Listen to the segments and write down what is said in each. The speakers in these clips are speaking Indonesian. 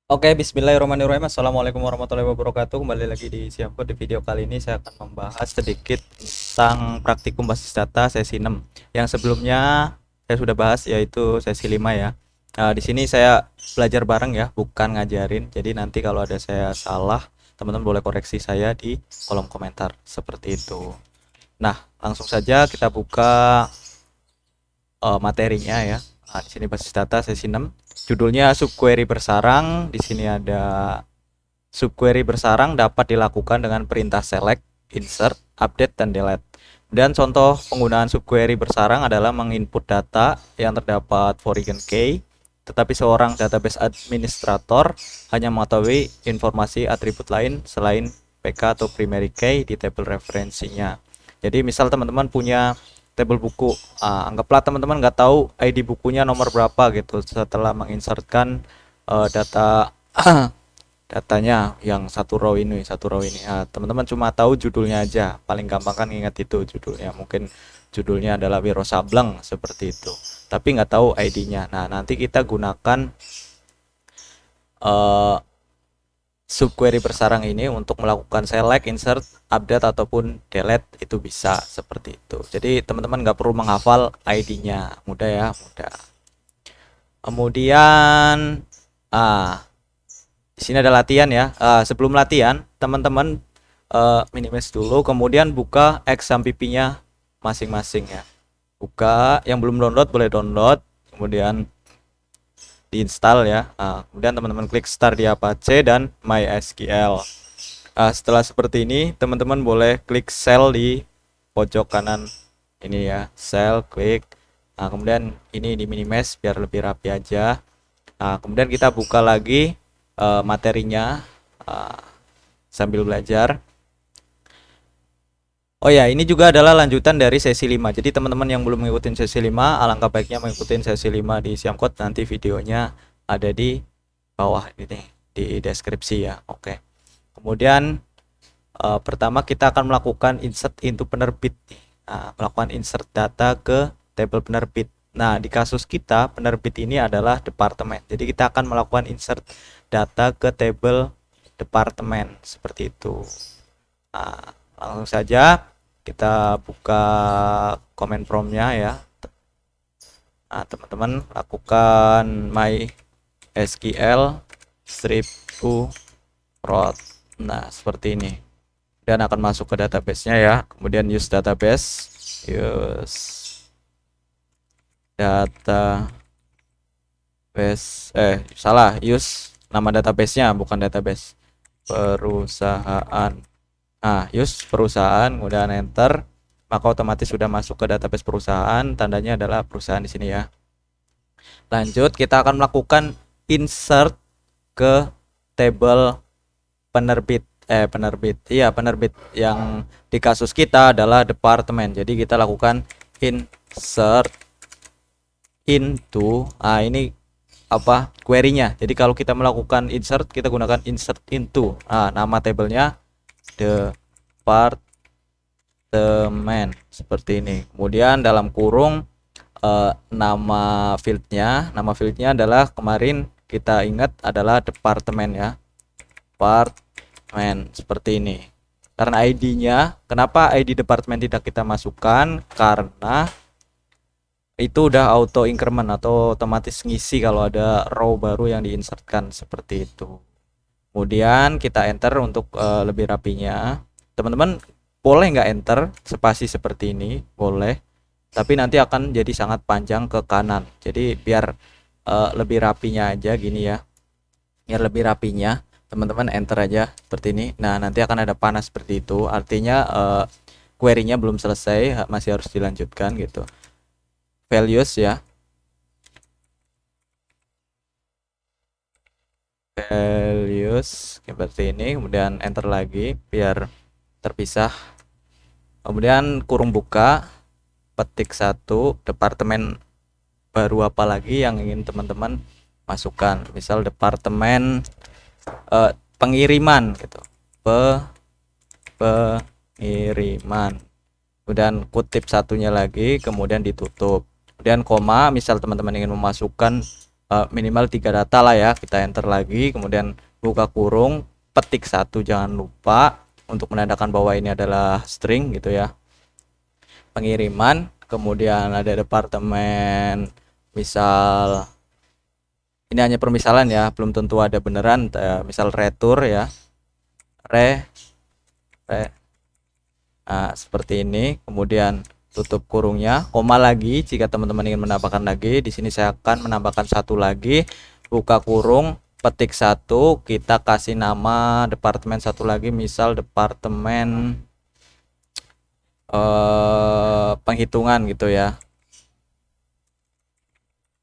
Oke, bismillahirrahmanirrahim. Assalamualaikum warahmatullahi wabarakatuh. Kembali lagi di Siapko. Di video kali ini saya akan membahas sedikit tentang praktikum basis data sesi 6. Yang sebelumnya saya sudah bahas yaitu sesi 5 ya. Nah, di sini saya belajar bareng ya, bukan ngajarin. Jadi nanti kalau ada saya salah, teman-teman boleh koreksi saya di kolom komentar seperti itu. Nah, langsung saja kita buka materinya ya. Nah, di sini basis data sesi 6. Judulnya subquery bersarang. Di sini ada subquery bersarang dapat dilakukan dengan perintah select, insert, update, dan delete. Dan contoh penggunaan subquery bersarang adalah menginput data yang terdapat foreign key, tetapi seorang database administrator hanya mengetahui informasi atribut lain selain PK atau primary key di tabel referensinya. Jadi misal teman-teman punya tabel buku, anggaplah teman-teman nggak tahu ID bukunya nomor berapa gitu setelah menginsertkan data datanya yang satu row ini teman-teman cuma tahu judulnya aja, paling gampang kan ingat itu judulnya, mungkin judulnya adalah Wiro Sableng seperti itu, tapi nggak tahu ID-nya. Nah, nanti kita gunakan uh, subquery bersarang ini untuk melakukan select, insert, update, ataupun delete, itu bisa seperti itu. Jadi teman-teman nggak perlu menghafal ID-nya, mudah ya, mudah. Kemudian di sini ada latihan ya. Sebelum latihan, teman-teman minimize dulu, kemudian buka XAMPP-nya masing-masing ya. Buka, yang belum download boleh download, kemudian diinstal ya. Kemudian teman-teman klik start di Apache dan MySQL. Setelah seperti ini, teman-teman boleh klik cell di pojok kanan ini ya, cell, klik. Kemudian ini di minimize biar lebih rapi aja. Kemudian kita buka lagi materinya sambil belajar. Oh ya, ini juga adalah lanjutan dari sesi 5. Jadi teman-teman yang belum mengikuti sesi 5, alangkah baiknya mengikuti sesi 5 di Siamkot. Nanti videonya ada di bawah ini, di deskripsi ya. Oke. Kemudian pertama kita akan melakukan insert into penerbit. Melakukan insert data ke tabel penerbit. Nah, di kasus kita penerbit ini adalah departemen. Jadi kita akan melakukan insert data ke tabel departemen seperti itu. Langsung saja kita buka command promptnya ya. Teman-teman lakukan MySQL strip u prot. Nah, seperti ini. Dan akan masuk ke database-nya ya. Kemudian use database, use nama database-nya, bukan database perusahaan. Use perusahaan, kemudian enter, maka otomatis sudah masuk ke database perusahaan. Tandanya adalah perusahaan di sini ya. Lanjut, kita akan melakukan insert ke table penerbit. Penerbit yang di kasus kita adalah departemen. Jadi kita lakukan insert into. Ini apa query-nya. Jadi kalau kita melakukan insert, kita gunakan insert into. Nama tabelnya departemen seperti ini. Kemudian dalam kurung nama fieldnya adalah, kemarin kita ingat adalah departemen ya, departemen seperti ini. Karena ID-nya, kenapa ID departemen tidak kita masukkan? Karena itu udah auto increment atau otomatis ngisi kalau ada row baru yang diinsertkan seperti itu. Kemudian kita enter untuk lebih rapinya. Teman-teman boleh nggak enter spasi seperti ini, boleh, tapi nanti akan jadi sangat panjang ke kanan. Jadi biar lebih rapinya aja gini ya, biar lebih rapinya teman-teman enter aja seperti ini. Nah, nanti akan ada panah seperti itu, artinya query-nya belum selesai, masih harus dilanjutkan gitu. Values ya, values seperti ini, kemudian enter lagi biar terpisah. Kemudian kurung buka, petik satu, departemen baru apa lagi yang ingin teman-teman masukkan. Misal departemen pengiriman gitu, pengiriman. Kemudian kutip satunya lagi, kemudian ditutup. Kemudian koma, misal teman-teman ingin memasukkan minimal 3 data lah ya. Kita enter lagi, kemudian buka kurung, petik 1, jangan lupa untuk menandakan bahwa ini adalah string gitu ya. Pengiriman, kemudian ada departemen, misal ini hanya permisalan ya, belum tentu ada beneran, misal retur ya, re nah, seperti ini. Kemudian tutup kurungnya, koma lagi jika teman-teman ingin menambahkan lagi. Di sini saya akan menambahkan satu lagi, buka kurung, petik 1, kita kasih nama departemen satu lagi, misal departemen penghitungan gitu ya,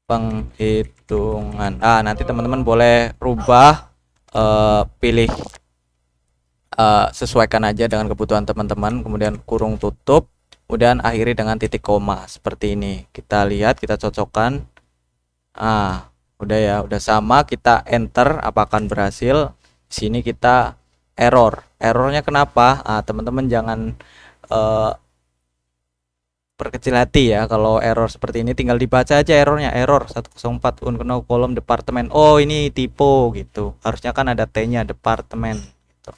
penghitungan. Nanti teman-teman boleh rubah, pilih, sesuaikan aja dengan kebutuhan teman-teman, kemudian kurung tutup, kemudian akhiri dengan titik koma seperti ini. Kita lihat, kita cocokkan. Udah ya, udah sama, kita enter, apakah berhasil. Di sini kita errornya kenapa? Teman-teman jangan berkecil hati ya, kalau error seperti ini tinggal dibaca aja errornya, error 104 unknown kolom departemen. Oh, ini typo gitu, harusnya kan ada T-nya, departemen gitu.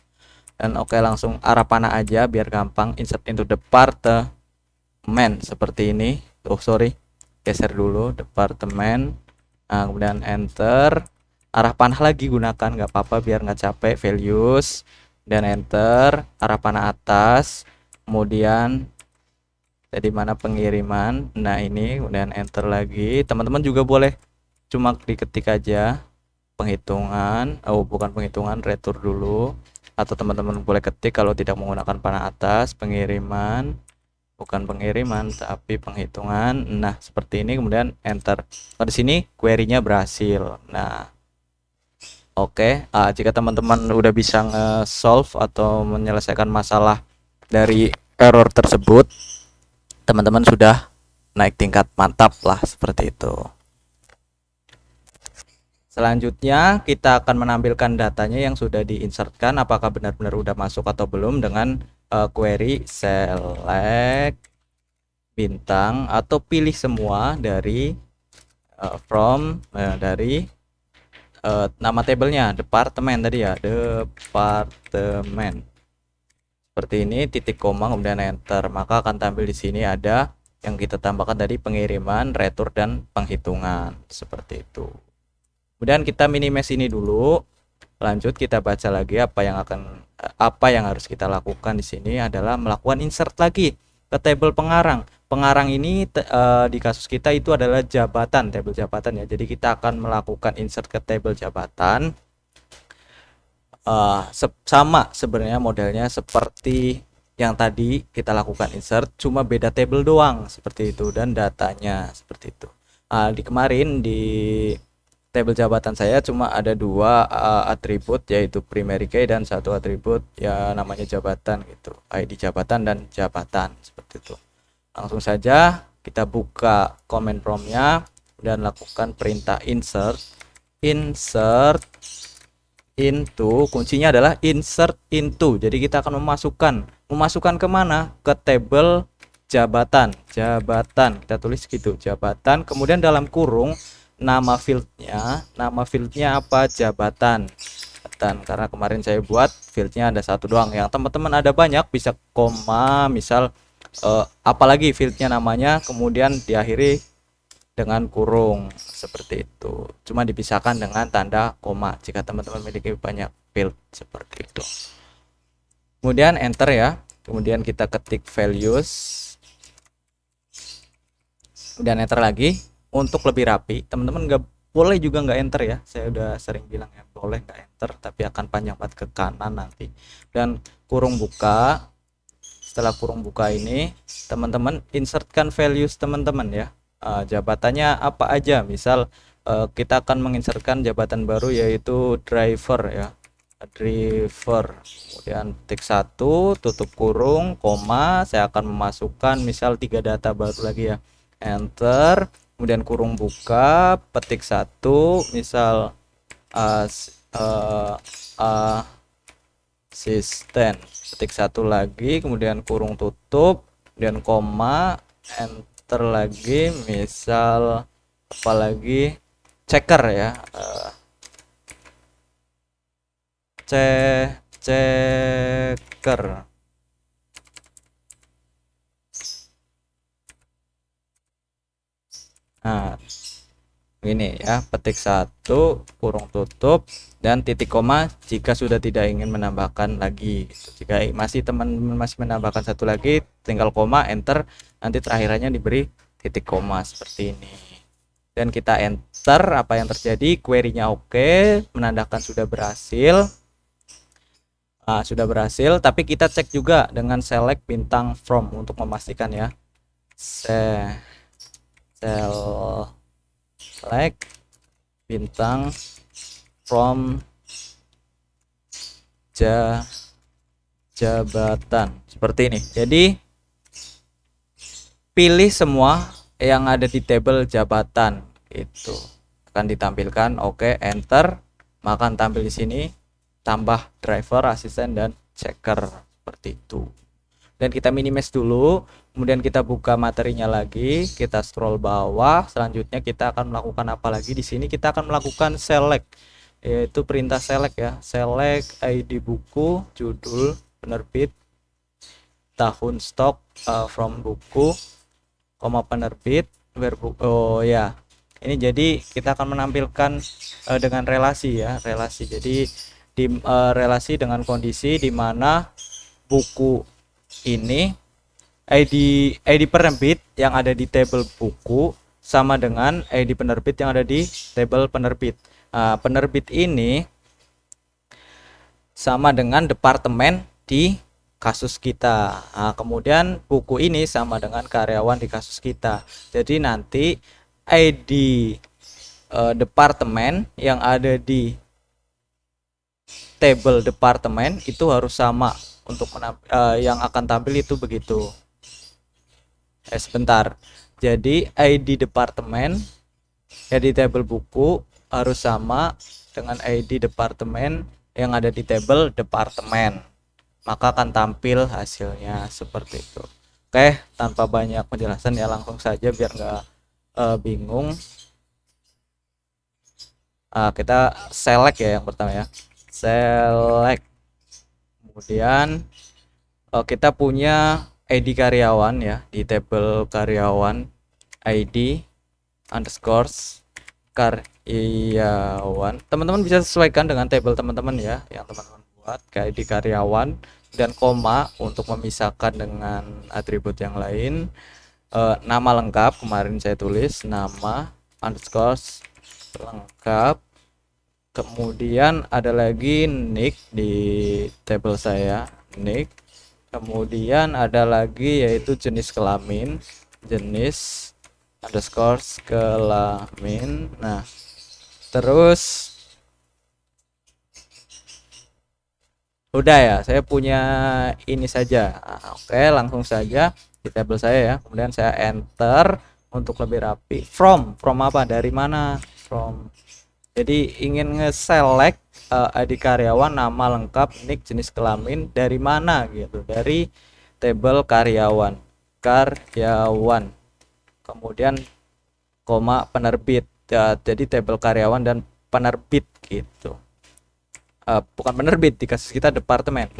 Dan oke, langsung arah panah aja biar gampang, insert into departemen seperti ini. Sorry, geser dulu departemen. Kemudian enter, arah panah lagi gunakan, nggak apa-apa biar nggak capek, values, dan enter, arah panah atas, kemudian di mana pengiriman. Nah, ini kemudian enter lagi. Teman-teman juga boleh cuma diketik aja penghitungan, bukan penghitungan, retur dulu, atau teman-teman boleh ketik kalau tidak menggunakan panah atas, pengiriman, bukan pengiriman tapi penghitungan. Nah, seperti ini, kemudian enter. Di sini query-nya berhasil. Nah, oke. Jika teman-teman udah bisa nge-solve atau menyelesaikan masalah dari error tersebut, teman-teman sudah naik tingkat, mantap lah, seperti itu. Selanjutnya kita akan menampilkan datanya yang sudah diinsertkan, apakah benar-benar udah masuk atau belum, dengan query select bintang atau pilih semua dari dari nama tabelnya, departemen tadi ya, departemen. Seperti ini, titik koma, kemudian enter, maka akan tampil di sini ada yang kita tambahkan dari pengiriman, retur, dan penghitungan seperti itu. Kemudian kita minimize ini dulu. Lanjut kita baca lagi apa yang harus kita lakukan. Di sini adalah melakukan insert lagi ke tabel pengarang. Pengarang ini di kasus kita itu adalah jabatan, tabel jabatan ya. Jadi kita akan melakukan insert ke tabel jabatan. Sama sebenarnya modelnya seperti yang tadi kita lakukan insert, cuma beda table doang seperti itu, dan datanya seperti itu. Di kemarin di tabel jabatan saya cuma ada 2 atribut, yaitu primary key dan 1 atribut ya namanya jabatan gitu, ID jabatan dan jabatan seperti itu. Langsung saja kita buka command promptnya dan lakukan perintah insert into, kuncinya adalah insert into. Jadi kita akan memasukkan kemana? Ke tabel jabatan. Kita tulis gitu, jabatan. Kemudian dalam kurung nama fieldnya apa? Jabatan. Karena kemarin saya buat fieldnya ada 1 doang. Yang teman-teman ada banyak, bisa koma, misal apalagi fieldnya namanya, kemudian diakhiri dengan kurung seperti itu, cuma dipisahkan dengan tanda koma jika teman-teman memiliki banyak field seperti itu. Kemudian enter ya, kemudian kita ketik values, kemudian enter lagi. Untuk lebih rapi, teman-teman nggak boleh juga nggak enter ya, saya udah sering bilang ya, boleh nggak enter tapi akan panjang banget ke kanan nanti. Dan kurung buka, setelah kurung buka ini teman-teman insertkan values teman-teman ya. Jabatannya apa aja, misal kita akan menginsertkan jabatan baru yaitu driver ya, driver. Kemudian tik 1, tutup kurung, koma, saya akan memasukkan misal 3 data baru lagi ya, enter, kemudian kurung buka, petik 1, misal asisten, petik 1 lagi, kemudian kurung tutup, kemudian koma, enter lagi, misal apalagi checker ya, checker. Nah, ini ya, petik satu kurung tutup dan titik koma jika sudah tidak ingin menambahkan lagi gitu. Jika masih teman-teman masih menambahkan satu lagi, tinggal koma, enter, nanti terakhirannya diberi titik koma seperti ini. Dan kita enter, apa yang terjadi, query-nya oke, menandakan sudah berhasil. Nah, sudah berhasil, tapi kita cek juga dengan select bintang from untuk memastikan ya. Select bintang from jabatan seperti ini. Jadi pilih semua yang ada di tabel jabatan, itu akan ditampilkan. Oke, enter, maka akan tampil di sini tambah driver, asisten, dan checker seperti itu. Dan kita minimize dulu, kemudian kita buka materinya lagi, kita scroll bawah. Selanjutnya kita akan melakukan apa lagi? Di sini kita akan melakukan select, yaitu perintah select ya. Select ID buku, judul, penerbit, tahun stok, from buku, koma penerbit, where book. Oh ya, ini jadi kita akan menampilkan dengan relasi ya, relasi. Jadi di relasi dengan kondisi di mana buku ini ID penerbit yang ada di tabel buku sama dengan ID penerbit yang ada di tabel penerbit. Penerbit ini sama dengan departemen di kasus kita. Kemudian buku ini sama dengan karyawan di kasus kita. Jadi nanti ID departemen yang ada di tabel departemen itu harus sama untuk yang akan tampil itu begitu. Sebentar. Jadi ID departemen ya di tabel buku harus sama dengan ID departemen yang ada di tabel departemen, maka akan tampil hasilnya seperti itu. Oke, tanpa banyak penjelasan ya, langsung saja biar nggak bingung. Kita select ya yang pertama ya, select. Kemudian kita punya ID karyawan ya, di tabel karyawan ID underscores karyawan. Teman-teman bisa sesuaikan dengan tabel teman-teman ya, yang teman-teman buat kayak ID karyawan, dan koma untuk memisahkan dengan atribut yang lain. Nama lengkap kemarin saya tulis nama underscores lengkap. Kemudian ada lagi nick di tabel saya, nick. Kemudian ada lagi yaitu jenis kelamin, jenis underscores kelamin. Nah, terus udah ya, saya punya ini saja. Oke, langsung saja di tabel saya ya. Kemudian saya enter untuk lebih rapi. From apa? Dari mana? From. Jadi ingin nge-select ID karyawan, nama lengkap, nick, jenis kelamin dari mana gitu. Dari tabel karyawan. Kemudian koma penerbit. Ya, jadi tabel karyawan dan penerbit gitu. Bukan penerbit, di kasus kita departemen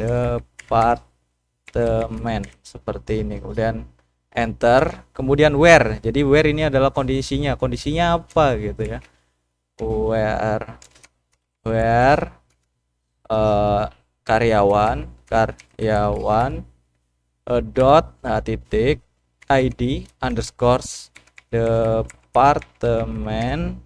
seperti ini. Kemudian enter, kemudian where. Jadi where ini adalah kondisinya apa gitu ya. Where karyawan dot titik ID underscores departemen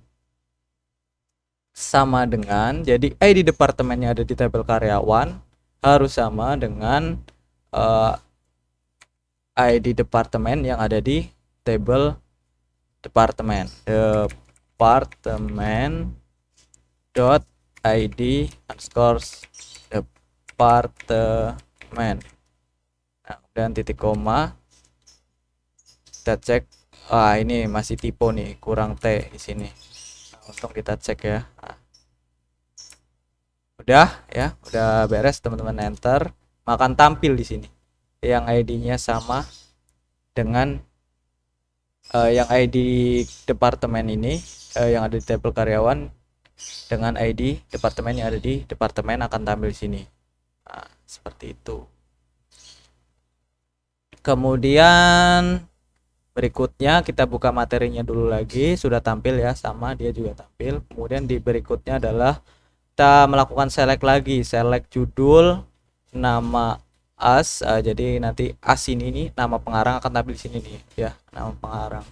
sama dengan, jadi ID departemennya ada di tabel karyawan harus sama dengan ID departemen yang ada di tabel departemen dot ID underscores departemen. Nah, kemudian titik koma, kita cek. Ini masih typo nih, kurang T di sini. Untung kita cek ya. Udah ya, udah beres teman-teman, enter, maka tampil di sini yang ID-nya sama dengan yang ID departemen ini, yang ada di tabel karyawan dengan ID departemen yang ada di departemen akan tampil di sini. Nah, seperti itu. Kemudian berikutnya kita buka materinya dulu lagi, sudah tampil ya, sama dia juga tampil. Kemudian di berikutnya adalah kita melakukan select lagi, select judul, nama as. Jadi nanti as ini nama pengarang akan tampil di sini nih ya, nama pengarang.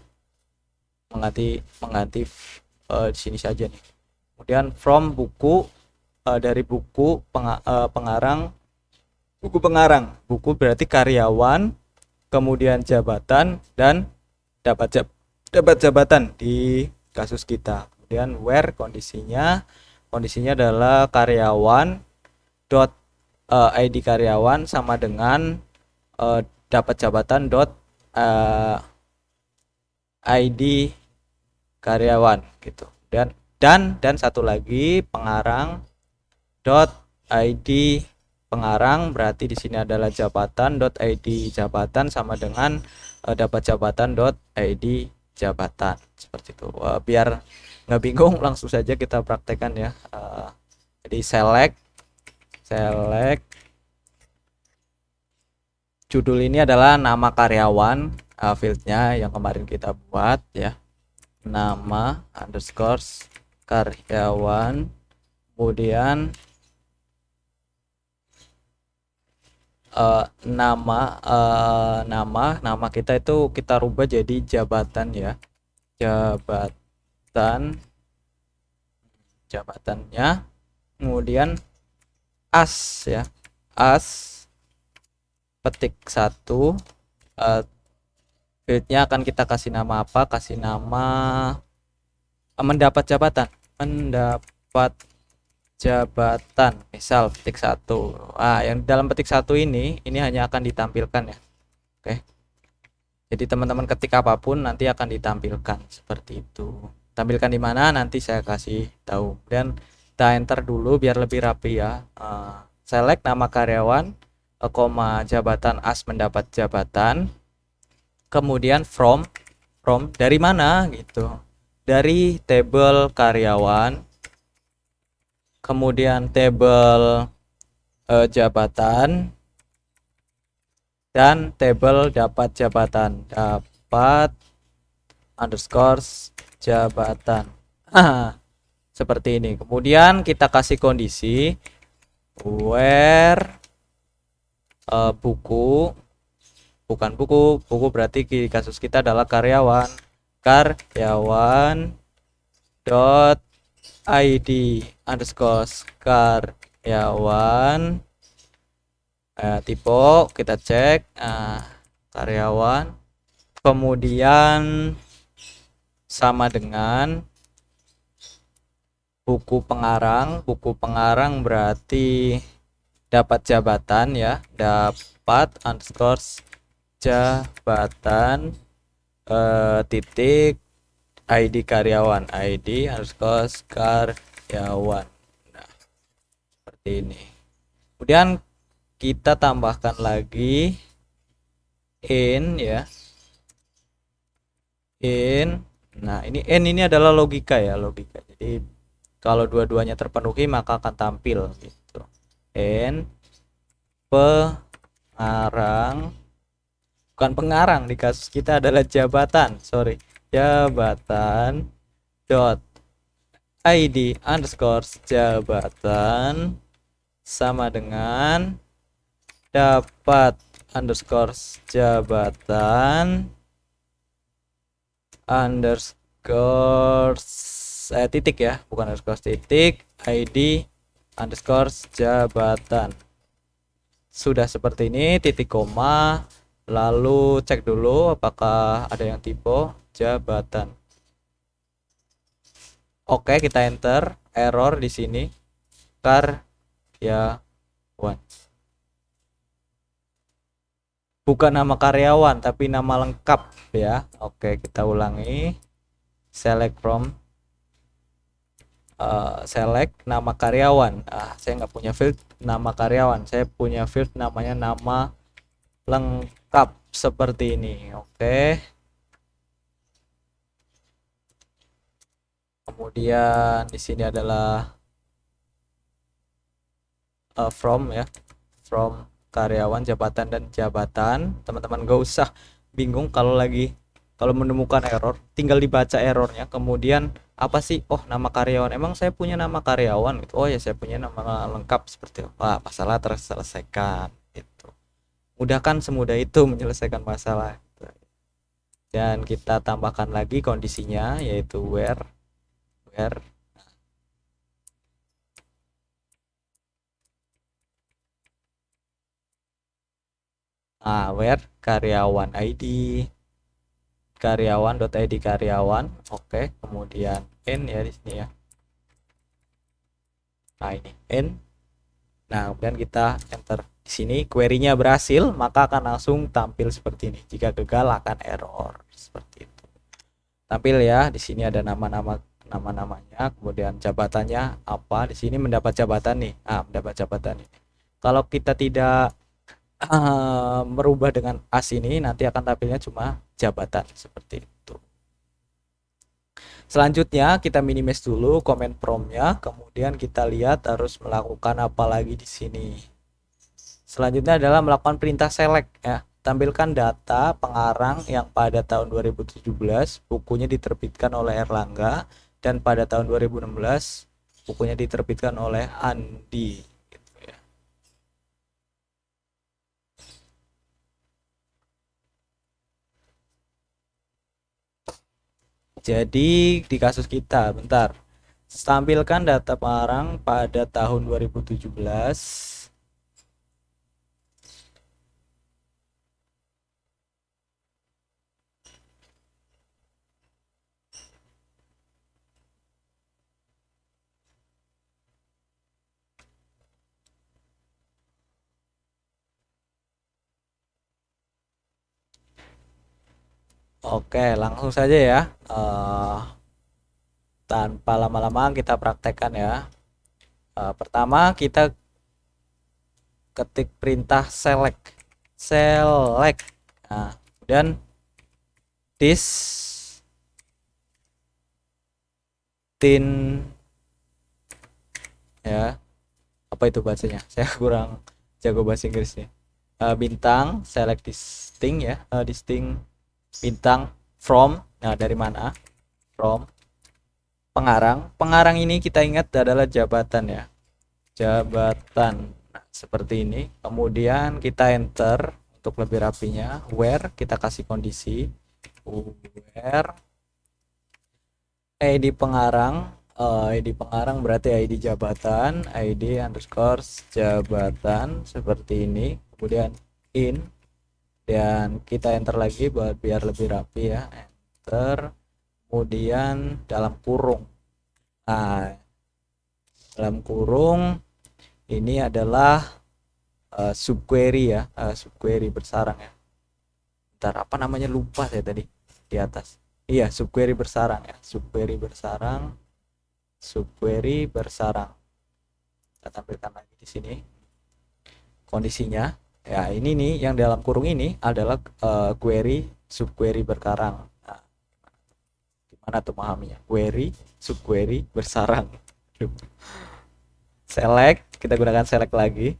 Mengganti di sini saja nih. Kemudian from buku, dari buku pengarang, buku berarti karyawan, kemudian jabatan, dan dapat jabatan di kasus kita. Kemudian where kondisinya adalah karyawan dot ID karyawan sama dengan dapat jabatan dot ID karyawan gitu. Dan satu lagi pengarang dot ID pengarang, berarti di sini adalah jabatan dot ID jabatan sama dengan dapat jabatan dot ID jabatan, seperti itu. Biar nggak bingung langsung saja kita praktekkan ya. Jadi select judul ini adalah nama karyawan, fieldnya yang kemarin kita buat ya, nama underscore karyawan. Kemudian nama kita itu kita rubah jadi jabatan ya, jabatannya. Kemudian as ya, as petik 1, fieldnya akan kita kasih nama apa, kasih nama mendapat jabatan, misal petik 1. Yang dalam petik 1 ini hanya akan ditampilkan ya. Oke, jadi teman-teman ketik apapun nanti akan ditampilkan seperti itu. Tampilkan di mana nanti saya kasih tahu. Dan kita enter dulu biar lebih rapi ya. Select nama karyawan, koma jabatan as mendapat jabatan. Kemudian from dari mana gitu, dari tabel karyawan, kemudian tabel jabatan, dan tabel dapat jabatan, dapat underscore jabatan. Seperti ini. Kemudian kita kasih kondisi where buku, bukan buku berarti di kasus kita adalah karyawan dot ID underscore karyawan, tipe kita cek karyawan, kemudian sama dengan buku pengarang berarti dapat jabatan ya, dapat underscore jabatan titik ID karyawan, ID underscore karyawan. Nah, seperti ini. Kemudian kita tambahkan lagi in ya, in. Nah, ini adalah logika ya, logika. Jadi kalau dua-duanya terpenuhi maka akan tampil gitu. In pengarang, bukan pengarang, di kasus kita adalah jabatan, jabatan dot ID underscore jabatan sama dengan dapat underscore jabatan underscore titik ya, bukan underscore titik, ID underscore jabatan. Sudah seperti ini, titik koma, lalu cek dulu apakah ada yang tipe jabatan. Oke, kita enter, error di sini karyawan, bukan nama karyawan tapi nama lengkap ya. Oke, kita ulangi, select from select nama karyawan. Saya nggak punya field nama karyawan, saya punya field namanya nama lengkap seperti ini. Oke, Kemudian di sini adalah from ya, from karyawan, jabatan dan jabatan. Teman-teman gak usah bingung kalau menemukan error, tinggal dibaca errornya. Kemudian apa sih? Oh, nama karyawan. Emang saya punya nama karyawan gitu. Oh ya, saya punya nama lengkap seperti itu. Wah, masalah terselesaikan itu. Mudah kan, semudah itu menyelesaikan masalah. Dan kita tambahkan lagi kondisinya, yaitu where. Where karyawan ID, karyawan.id karyawan. Oke, kemudian n ya di sini ya. Nah, ini n. Nah, kemudian kita enter di sini, query-nya berhasil, maka akan langsung tampil seperti ini. Jika gagal akan error seperti itu. Tampil ya, di sini ada nama-namanya, kemudian jabatannya apa. Di sini mendapat jabatan nih. Mendapat jabatan ini. Kalau kita tidak merubah dengan as ini, nanti akan tampilnya cuma jabatan seperti itu. Selanjutnya kita minimize dulu comment promptnya, kemudian kita lihat harus melakukan apa lagi di sini. Selanjutnya adalah melakukan perintah select ya. Tampilkan data pengarang yang pada tahun 2017 bukunya diterbitkan oleh Erlangga dan pada tahun 2016 bukunya diterbitkan oleh Andi. Jadi di kasus kita, bentar, tampilkan data pengarang pada tahun 2017. Oke, langsung saja ya. Tanpa lama-lama kita praktekkan ya. Pertama kita ketik perintah select. Nah, kemudian tin ya. Apa itu bahasanya? Saya kurang jago bahasa Inggris nih. Bintang select distinct ya. Distinct bintang from. Nah, dari mana? From pengarang ini kita ingat adalah jabatan ya, jabatan. Nah, seperti ini, kemudian kita enter untuk lebih rapinya. Where kita kasih kondisi where ID pengarang, ID pengarang berarti ID jabatan, ID underscore jabatan seperti ini, kemudian in, dan kita enter lagi buat biar lebih rapi ya. Enter, kemudian dalam kurung. Nah, dalam kurung ini adalah subquery ya, subquery bersarang ya. Bentar, apa namanya, lupa saya tadi di atas. Iya, subquery bersarang ya, subquery bersarang, subquery bersarang. Kita tampilkan lagi di sini kondisinya. Ya, ini nih yang dalam kurung ini adalah query subquery berkarang. Nah, gimana tuh memahaminya? Query subquery bersarang. Select, kita gunakan select lagi.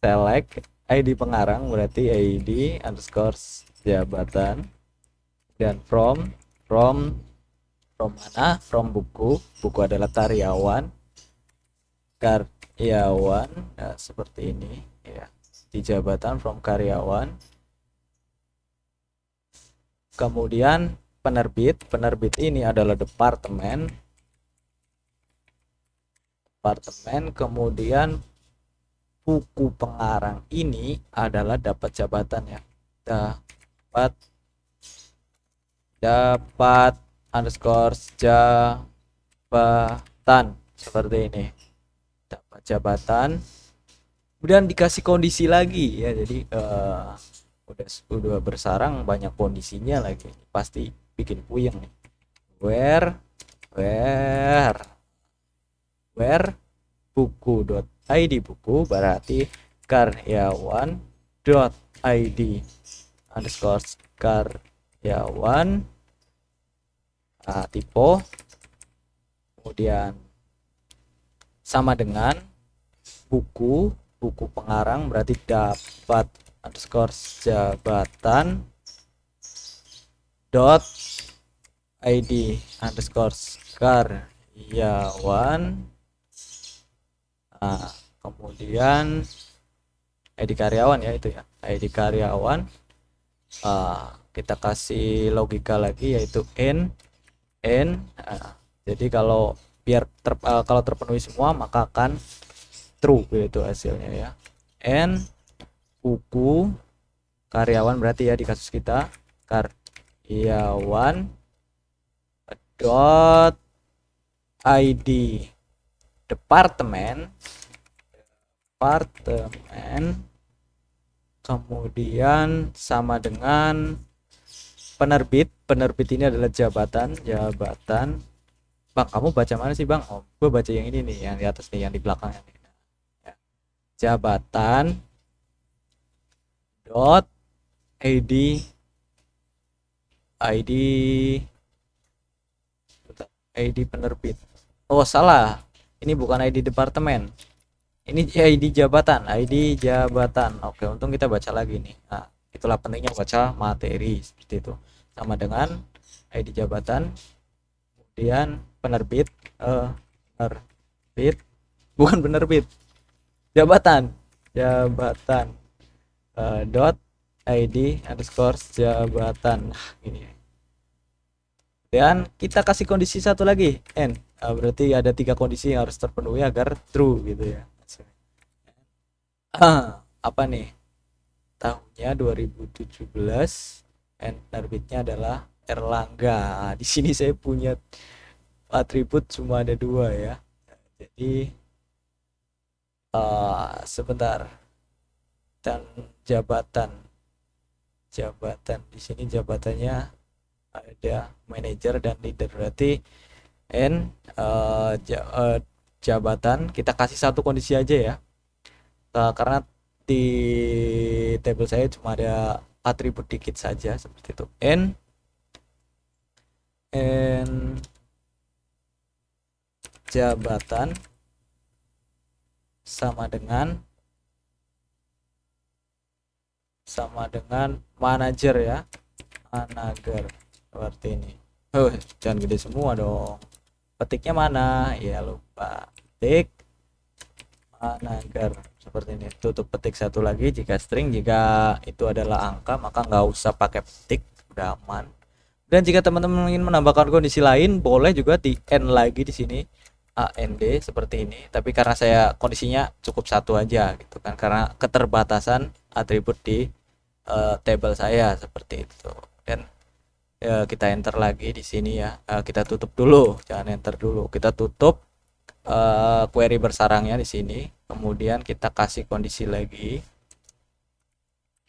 Select ID pengarang berarti ID underscore jabatan, dan from mana? From buku adalah karyawan. Nah, seperti ini ya, di jabatan from karyawan. Kemudian penerbit ini adalah departemen, kemudian buku pengarang ini adalah dapat jabatan ya, dapat underscore jabatan seperti ini, dapat jabatan. Kemudian dikasih kondisi lagi ya, jadi udah bersarang banyak kondisinya lagi, pasti bikin puyeng nih. Where buku.id, buku berarti karyawan .id underscore karyawan, typo kemudian sama dengan buku pengarang, berarti dapat underscore jabatan dot id underscore karyawan. Nah, kemudian id karyawan ya, itu ya, id karyawan. Kita kasih logika lagi, yaitu n. Jadi kalau kalau terpenuhi semua maka akan true gitu hasilnya ya. N buku karyawan, berarti ya di kasus kita karyawan dot id departemen, kemudian sama dengan penerbit ini adalah jabatan. Bang, kamu baca mana sih bang? Oh, gue baca yang ini nih, yang di atas nih, yang di belakangnya nih. Ya. Jabatan dot id penerbit. Oh salah, ini bukan id departemen, ini id jabatan. Oke, untung kita baca lagi nih. Nah, itulah pentingnya baca materi seperti itu. Sama dengan id jabatan, kemudian penerbit bukan penerbit, jabatan dot id underscore jabatan. Nah, ini. Dan kita kasih kondisi satu lagi, n. Berarti ada 3 kondisi yang harus terpenuhi agar true gitu ya. Apa nih? Tahunnya 2017, and terbitnya adalah Erlangga. Di sini saya punya atribut cuma ada 2 ya. Jadi sebentar. Dan jabatan di sini jabatannya ada manajer dan leader, berarti jabatan kita kasih satu kondisi aja ya, karena di tabel saya cuma ada atribut dikit saja seperti itu. N jabatan sama dengan manajer ya, manager seperti ini. Jangan gede semua dong, petiknya mana ya, lupa petik manager seperti ini. Tutup petik satu lagi jika string, jika itu adalah angka maka nggak usah pakai petik, udah aman. Dan jika teman-teman ingin menambahkan kondisi lain boleh juga di end lagi di sini, AND seperti ini, tapi karena saya kondisinya cukup satu aja gitu kan, karena keterbatasan atribut di table saya seperti itu. Dan kita enter lagi di sini ya. Kita tutup dulu, jangan enter dulu, kita tutup query bersarangnya di sini, kemudian kita kasih kondisi lagi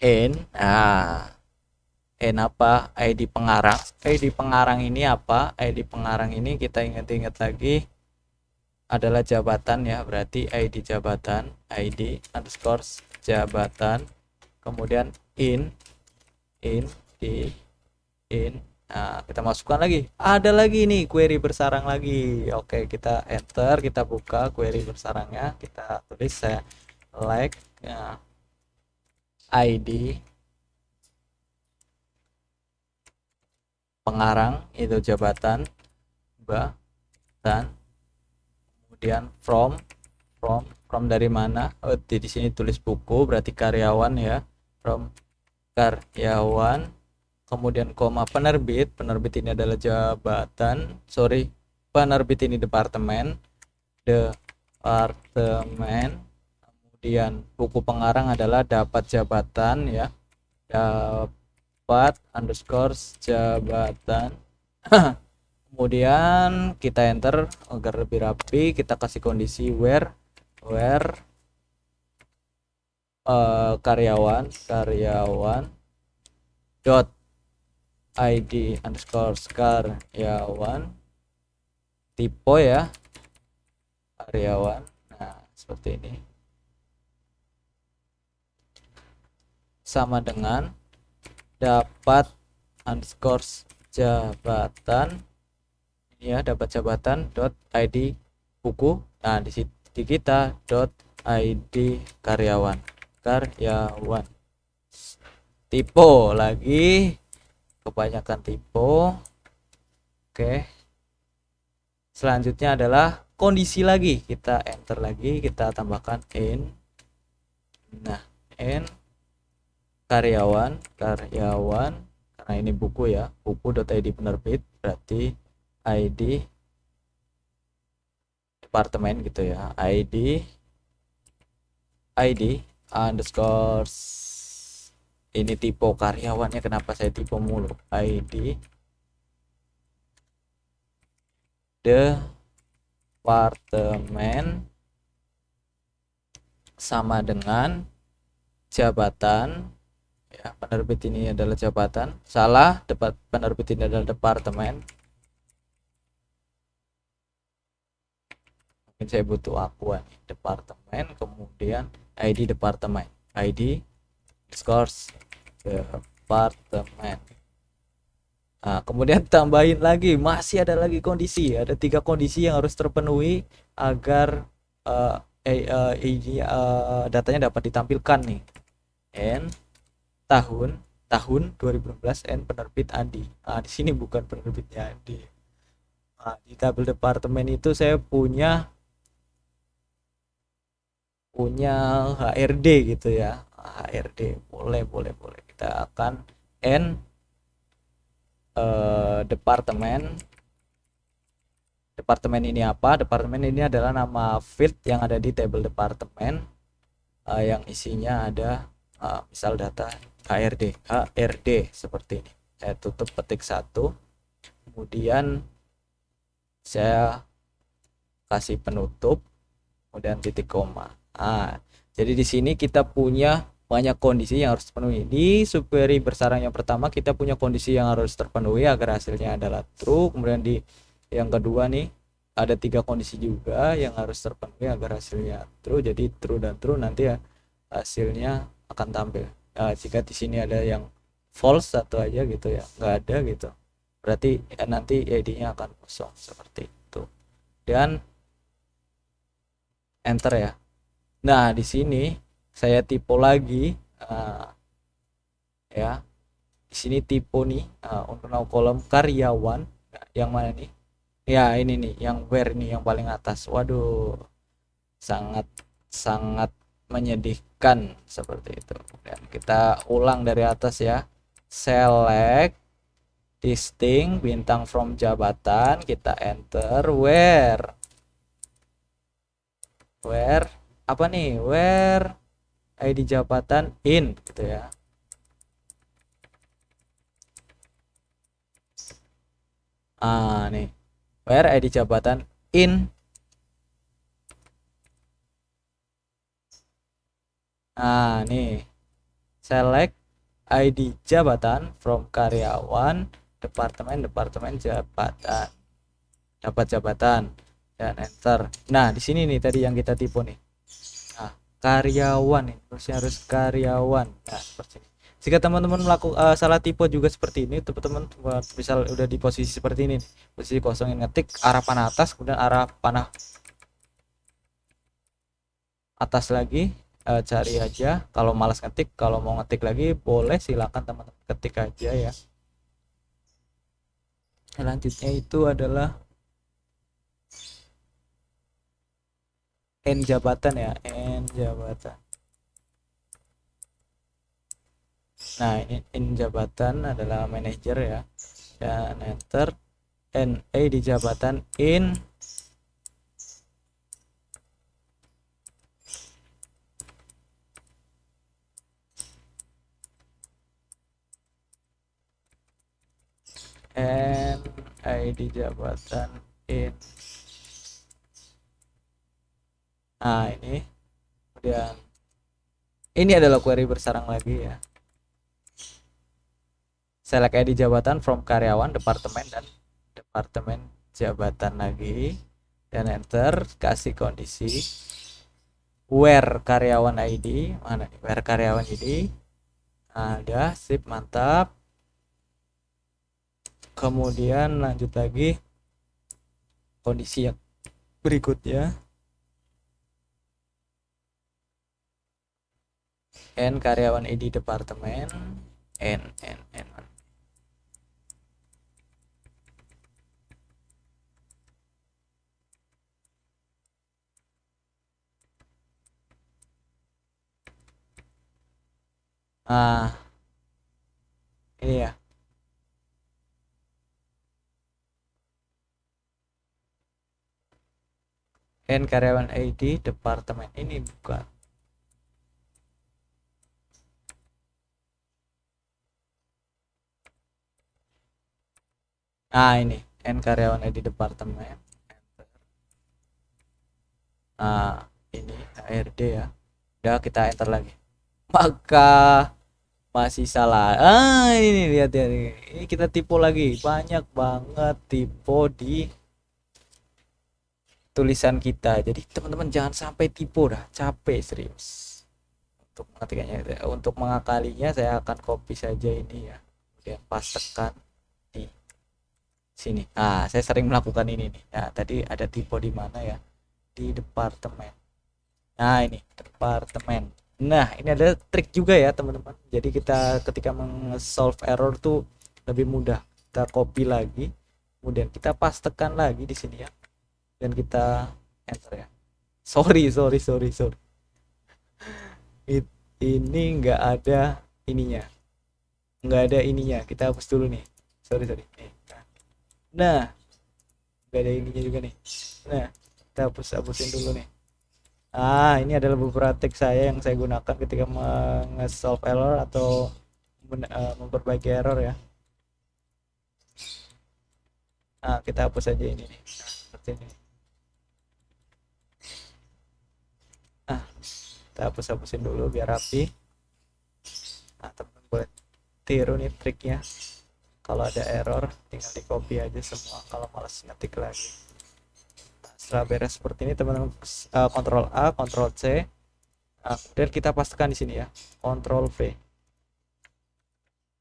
n. N apa? ID pengarang. ID pengarang ini apa? ID pengarang ini kita ingat-ingat lagi adalah jabatan ya, berarti ID jabatan, ID underscore jabatan, kemudian in. Nah, kita masukkan lagi, ada lagi nih query bersarang lagi. Oke, kita enter, kita buka query bersarangnya, kita tulis select ID pengarang itu jabatan, dan kemudian from dari mana? Di sini tulis buku, berarti karyawan ya, from karyawan, kemudian koma penerbit ini adalah jabatan, penerbit ini departemen, kemudian buku pengarang adalah dapat jabatan ya, dapat underscore jabatan. Kemudian kita enter agar lebih rapi, kita kasih kondisi where karyawan dot id underscore karyawan, tipe ya karyawan. Nah, seperti ini, sama dengan dapat underscore jabatan, ya, dapat jabatan dot id buku. Nah di kita dot id karyawan, tipe lagi, kebanyakan tipe. Oke, selanjutnya adalah kondisi lagi, kita enter lagi, kita tambahkan in. Nah in karyawan karena ini buku ya, buku.id penerbit, berarti id departemen gitu ya, id underscore, ini tipe karyawannya, kenapa saya tipe mulu, id departemen sama dengan jabatan ya, penerbit ini adalah jabatan, salah, penerbit ini adalah departemen, mungkin saya butuh akuan, departemen, kemudian id departemen, id scores departemen. Nah, kemudian tambahin lagi, masih ada lagi kondisi, ada 3 kondisi yang harus terpenuhi agar datanya dapat ditampilkan nih. N tahun 2016, N penerbit Andi. Nah, di sini bukan penerbitnya Andi. Nah, di tabel departemen itu saya punya HRD gitu ya. HRD boleh kita akan N departemen ini apa? Departemen ini adalah nama field yang ada di tabel departemen, yang isinya ada misal data HRD seperti ini. Saya tutup, petik 1, kemudian saya kasih penutup, kemudian titik koma. Jadi di sini kita punya banyak kondisi yang harus terpenuhi. Di subquery bersarang yang pertama kita punya kondisi yang harus terpenuhi agar hasilnya adalah true. Kemudian di yang kedua nih ada 3 kondisi juga yang harus terpenuhi agar hasilnya true. Jadi true dan true, nanti ya hasilnya akan tampil. Jika di sini ada yang false satu aja gitu ya, nggak ada gitu, berarti nanti id-nya akan kosong seperti itu. Dan enter ya. Nah di sini saya tipe lagi, ya di sini tipe nih, untuk kolom karyawan yang mana nih ya, ini nih yang where nih yang paling atas. Waduh, sangat sangat menyedihkan seperti itu. Dan kita ulang dari atas ya, select distinct bintang from jabatan, kita enter where apa nih, where id jabatan in gitu ya. Nih where id jabatan in, nih select id jabatan from karyawan departemen jabatan, dapat jabatan, dan enter. Nah di sini nih tadi yang kita tipu nih, karyawan ini harus karyawan. Nah seperti ini. Jika teman-teman melakukan salah tipe juga seperti ini, teman-teman misal udah di posisi seperti ini, posisi kosongin, ngetik arah panah atas, kemudian arah panah atas lagi, cari aja. Kalau malas ngetik, kalau mau ngetik lagi boleh, silakan teman-teman ketik aja ya. Selanjutnya itu adalah N jabatan ya, N jabatan. Nah ini N jabatan adalah manajer ya, dan enter. NA di jabatan in NI di jabatan in. Nah ini kemudian ini adalah query bersarang lagi ya, select ID jabatan from karyawan departemen dan departemen jabatan lagi, dan enter, kasih kondisi where karyawan ID, mana nih where karyawan ID, ada, sip, mantap. Kemudian lanjut lagi, kondisi yang berikutnya. N karyawan ID departemen, N. Ah, ini ya. N karyawan ID departemen, ini bukan. Ah, ini N karyawan ID departemen. Nah, ini HRD ya. Udah, kita enter lagi. Maka masih salah. Ah, ini lihat ya. Ini kita tipu lagi. Banyak banget tipu di tulisan kita. Jadi teman-teman jangan sampai tipu dah. Capek serius. Untuk mengatikannya, untuk mengakalinya saya akan copy saja ini ya. Kemudian pastekan di sini. Ah, saya sering melakukan ini nih. Ya, tadi ada tipe di mana ya? Di departemen. Nah, ini departemen. Nah, ini ada trik juga ya, teman-teman. Jadi kita ketika solve error tuh lebih mudah. Kita copy lagi, kemudian kita pastekan lagi di sini ya. Dan kita enter ya. Sorry. Ini nggak ada ininya. Nggak ada ininya. Kita hapus dulu nih. Sorry. Nih. Nah, nggak ada ininya juga nih. Nah, kita hapusin dulu nih. Ah, ini adalah beberapa trik saya yang saya gunakan ketika solve error atau memperbaiki error ya. Nah, kita hapus aja ini nih. Nah, seperti ini. Nah, kita hapusin dulu biar rapi. Nah, teman-teman boleh tiru nih triknya. Kalau ada error, tinggal di copy aja semua. Kalau malas ngetik lagi. Nah, setelah beres seperti ini, teman-teman Ctrl A, Ctrl C. Nah, kemudian kita pastikan di sini ya, Ctrl V.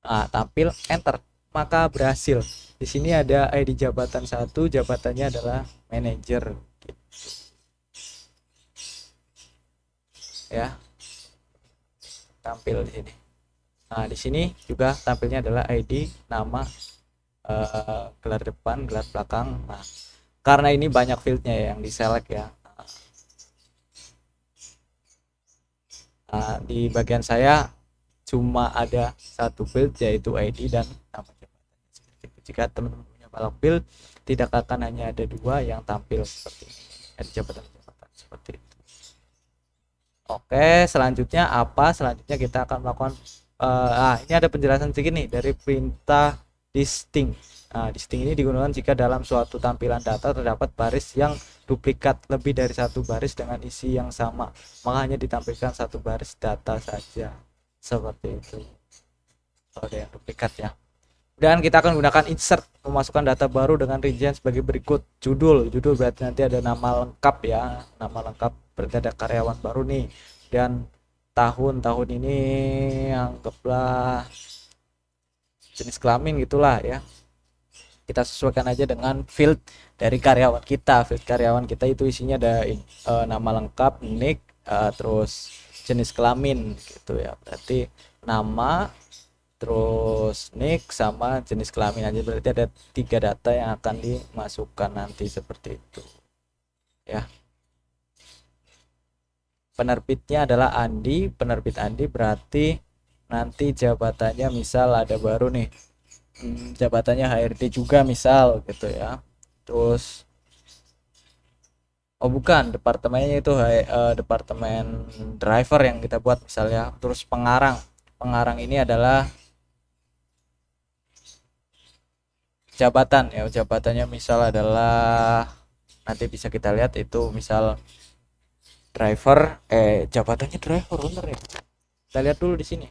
Nah, tampil enter, maka berhasil. Di sini ada ID jabatan 1, jabatannya adalah manajer. Ya, tampil di sini. Nah, di sini juga tampilnya adalah ID, nama, gelar depan, gelar belakang. Nah, karena ini banyak fieldnya ya, yang di select ya. Nah, di bagian saya cuma ada satu field yaitu ID dan nama jabatan. Jika teman-teman punya banyak field, tidak akan hanya ada dua yang tampil seperti ini. Ada jabatan-jabatan seperti itu. Oke, selanjutnya apa? Selanjutnya kita akan melakukan ini ada penjelasan sedikit nih dari perintah distinct. Nah, distinct ini digunakan jika dalam suatu tampilan data terdapat baris yang duplikat lebih dari satu baris dengan isi yang sama, maka hanya ditampilkan satu baris data saja. Seperti itu. Kalau ada yang duplikat ya. Dan kita akan gunakan insert, memasukkan data baru dengan rincian sebagai berikut. Judul berarti nanti ada nama lengkap ya, nama lengkap berarti ada karyawan baru nih. Dan tahun ini anggaplah jenis kelamin gitulah ya. Kita sesuaikan aja dengan field dari karyawan kita. Field karyawan kita itu isinya ada nama lengkap, nick, terus jenis kelamin gitu ya. Berarti nama, terus nick sama jenis kelamin aja, berarti ada 3 data yang akan dimasukkan nanti seperti itu ya. Penerbitnya adalah Andi, penerbit Andi, berarti nanti jabatannya misal ada baru nih, jabatannya HRD juga misal gitu ya. Terus bukan, departemennya itu departemen driver yang kita buat misalnya. Terus pengarang ini adalah jabatan ya, jabatannya misal adalah, nanti bisa kita lihat itu misal driver, jabatannya driver bener ya, kita lihat dulu di sini,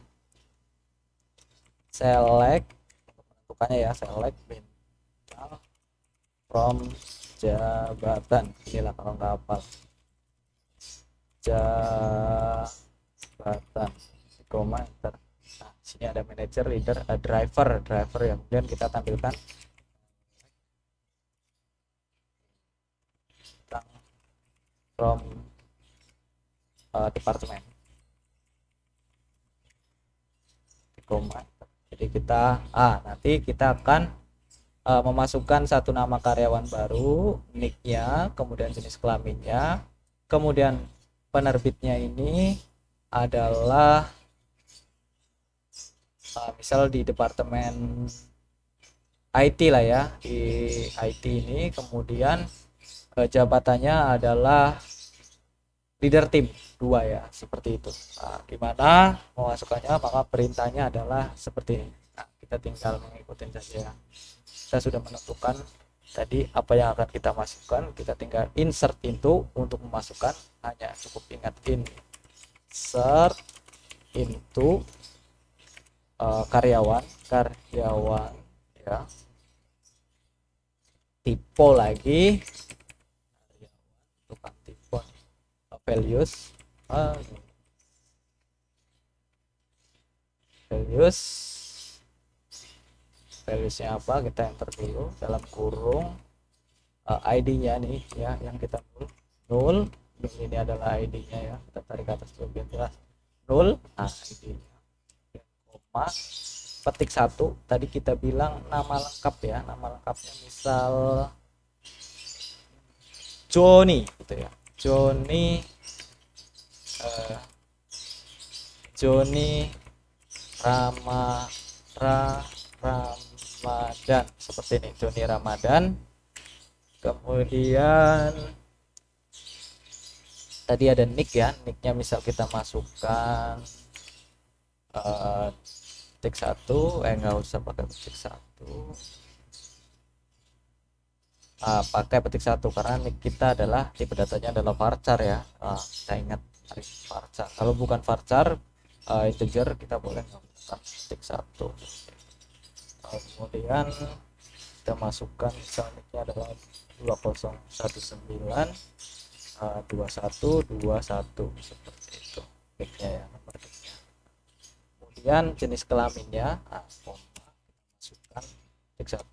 select, menentukannya ya, select bintang from jabatan, inilah kalau nggak hafal, jabatan koma enter. Nah, sini ada manager, leader, driver ya, kemudian kita tampilkan from department, koma. Jadi kita nanti kita akan memasukkan satu nama karyawan baru, nicknya, kemudian jenis kelaminnya, kemudian penerbitnya ini adalah misal di departemen IT lah ya, di IT ini, kemudian jabatannya adalah leader tim 2 ya, seperti itu. Nah, gimana memasukkannya, maka perintahnya adalah seperti ini. Nah, kita tinggal mengikuti saja ya. Kita sudah menentukan tadi apa yang akan kita masukkan, kita tinggal insert into untuk memasukkan, hanya cukup ingat insert into karyawan ya, tipe lagi tukang tipe, values valuesnya apa, kita enter dulu dalam kurung ID-nya nih ya, yang kita nol ini adalah ID-nya ya, kita tarik ke atas dulu biar jelas, nol ID-nya, koma, petik 1. Tadi kita bilang nama lengkap ya, nama lengkapnya misal Joni gitu ya, Joni Ramadan, seperti ini, Joni Ramadan. Kemudian tadi ada nick ya, nicknya misal kita masukkan petik 1, nggak usah pakai petik 1, pakai petik 1 karena nick kita adalah tipe datanya adalah varchar ya. Kita ingat dari varchar, kalau bukan varchar integer kita boleh menggunakan petik 1. Kemudian kita masukkan misalnya nicknya adalah 2019 2121 seperti itu nicknya ya, nomor nicknya. Kemudian jenis kelaminnya masukkan petik 1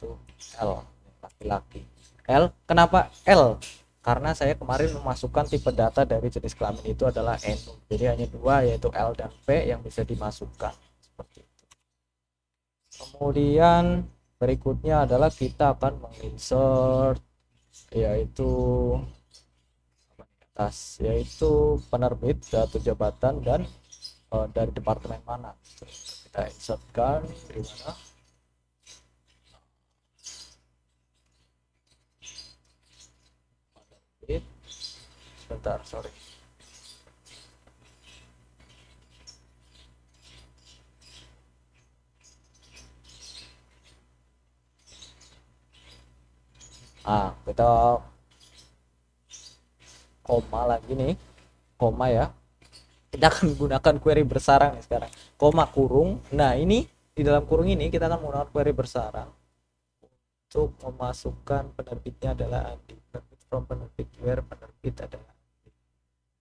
L, laki-laki. L, kenapa L? Karena saya kemarin memasukkan tipe data dari jenis kelamin itu adalah NU, jadi hanya 2 yaitu L dan P yang bisa dimasukkan seperti itu. Kemudian berikutnya adalah kita akan menginsert yaitu penerbit atau jabatan dan dari departemen mana. Kita insertkan di mana, sebentar, sorry. Kita koma lagi nih, koma ya, kita akan menggunakan query bersarang nih sekarang, koma kurung. Nah ini di dalam kurung ini kita akan menggunakan query bersarang untuk memasukkan penerbitnya adalah Andi, penerbit from penerbit where penerbit adalah Andi.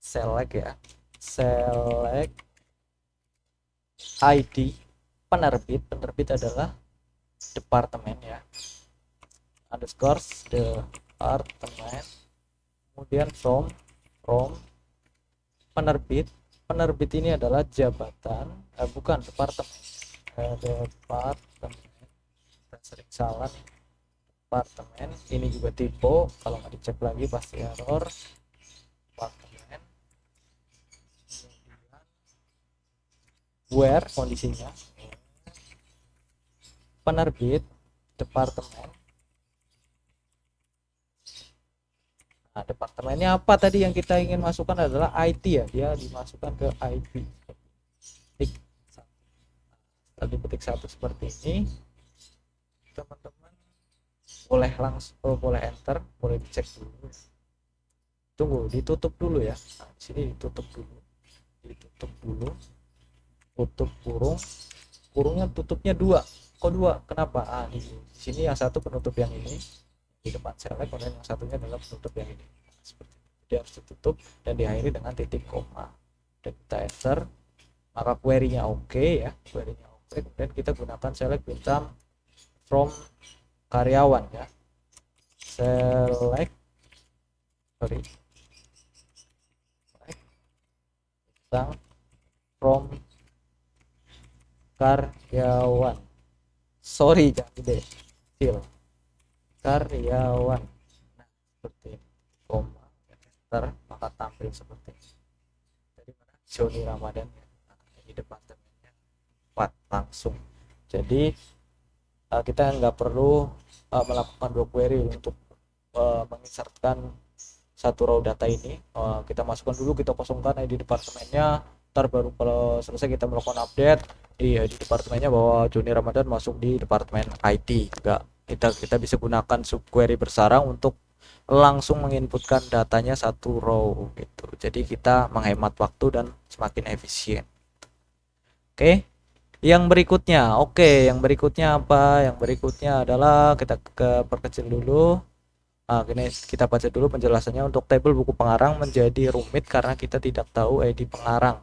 Select ya, select ID penerbit adalah departemen ya, underscore departemen, kemudian from penerbit ini adalah jabatan, bukan departemen, kita sering salah, departemen ini juga tipe, kalau nggak dicek lagi pasti error, departemen, kemudian where kondisinya, penerbit departemen. Nah, departemennya apa tadi yang kita ingin masukkan adalah IT ya, dia dimasukkan ke IT. Tadi petik 1 seperti ini, teman-teman boleh langsung boleh enter, boleh dicek dulu, tunggu ditutup dulu ya. Nah, di sini ditutup dulu, tutup kurungnya, tutupnya 2. Kok 2? Kenapa? Di sini yang satu penutup yang ini di depan select, kemudian yang satunya adalah penutup yang ini, seperti itu. Dia harus ditutup dan diakhiri dengan titik koma, dan kita enter, maka query-nya oke ya, kemudian kita gunakan select bintang from karyawan ya, select tentang from karyawan. Sorry, jangan gede. Kecil. Karyawan. Nah, seperti ini. Koma. Enter, maka tampil seperti ini. Dari mana? Joni Ramadan. Nah, ini departemennya 4 langsung. Jadi kita nggak perlu melakukan dua query untuk menginsertkan satu raw data ini. Kita masukkan dulu, kita kosongkan ID departemennya, ntar baru kalau selesai kita melakukan update di ID departemennya bahwa Joni Ramadan masuk di departemen IT. Enggak, kita bisa gunakan subquery bersarang untuk langsung menginputkan datanya satu row gitu. Jadi kita menghemat waktu dan semakin efisien. Oke. Yang berikutnya apa? Yang berikutnya adalah kita perkecil dulu. Ini kita baca dulu penjelasannya. Untuk tabel buku pengarang menjadi rumit karena kita tidak tahu ID pengarang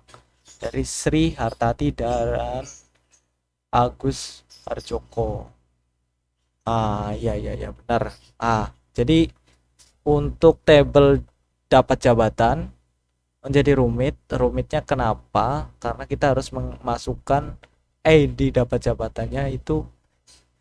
dari Sri Hartati dan Agus Arjoko. Iya benar. Jadi untuk tabel dapat jabatan menjadi rumit. Rumitnya kenapa? Karena kita harus memasukkan ID dapat jabatannya itu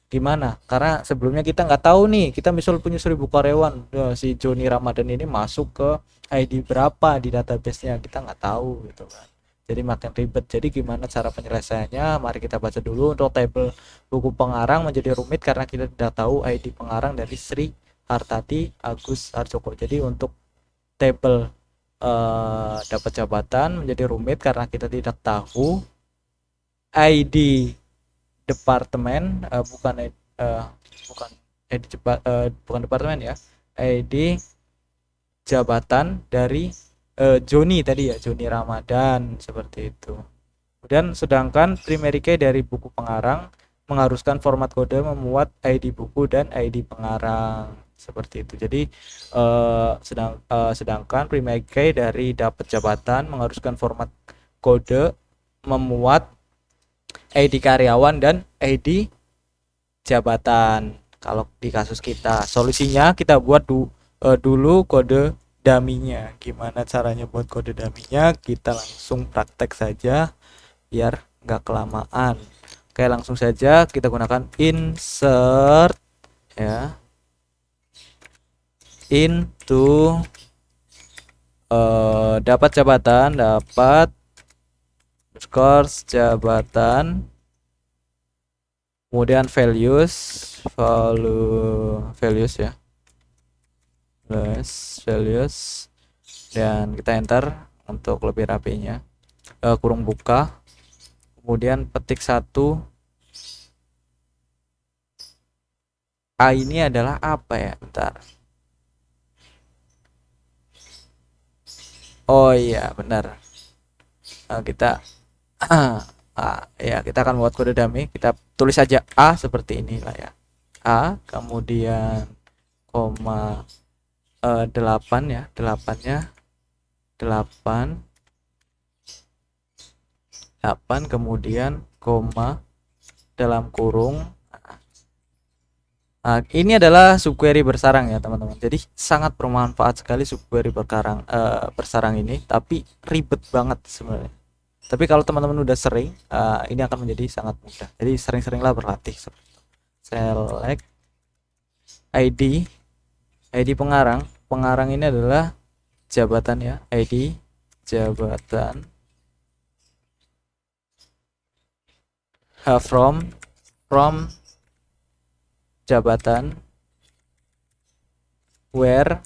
gimana, karena sebelumnya kita nggak tahu nih, kita misal punya 1000 karyawan, si Joni Ramadan ini masuk ke ID berapa di database-nya kita nggak tahu gitu kan, jadi makin ribet. Jadi gimana cara penyelesaiannya, mari kita baca dulu. Untuk tabel buku pengarang menjadi rumit karena kita tidak tahu ID pengarang dari Sri Hartati Agus Arjoko. Jadi untuk tabel dapat jabatan menjadi rumit karena kita tidak tahu ID departemen, bukan bukan departemen ya, ID jabatan dari Joni tadi ya, Joni Ramadan, seperti itu. Kemudian sedangkan primary key dari buku pengarang mengharuskan format kode memuat ID buku dan ID pengarang, seperti itu. Jadi sedangkan primary key dari dapat jabatan mengharuskan format kode memuat ID karyawan dan ID jabatan. Kalau di kasus kita, solusinya kita buat dulu kode daminya. Gimana caranya buat kode daminya? Kita langsung praktek saja biar nggak kelamaan. Oke, langsung saja kita gunakan insert ya, into dapat jabatan, dapat scores jabatan, kemudian values ya, values, dan kita enter untuk lebih rapinya. Kurung buka, kemudian petik 1. Ini adalah apa ya, bentar. Oh iya benar, kita ya kita akan buat kode dummy. Kita tulis saja A seperti inilah ya, A, kemudian koma 8 ya, 8-nya 8, kemudian koma dalam kurung. Ini adalah subquery bersarang ya teman-teman. Jadi sangat bermanfaat sekali subquery bersarang ini, tapi ribet banget sebenarnya. Tapi kalau teman-teman udah sering, ini akan menjadi sangat mudah. Jadi sering-seringlah berlatih. Select ID pengarang. Pengarang ini adalah jabatan ya, ID jabatan. From jabatan, where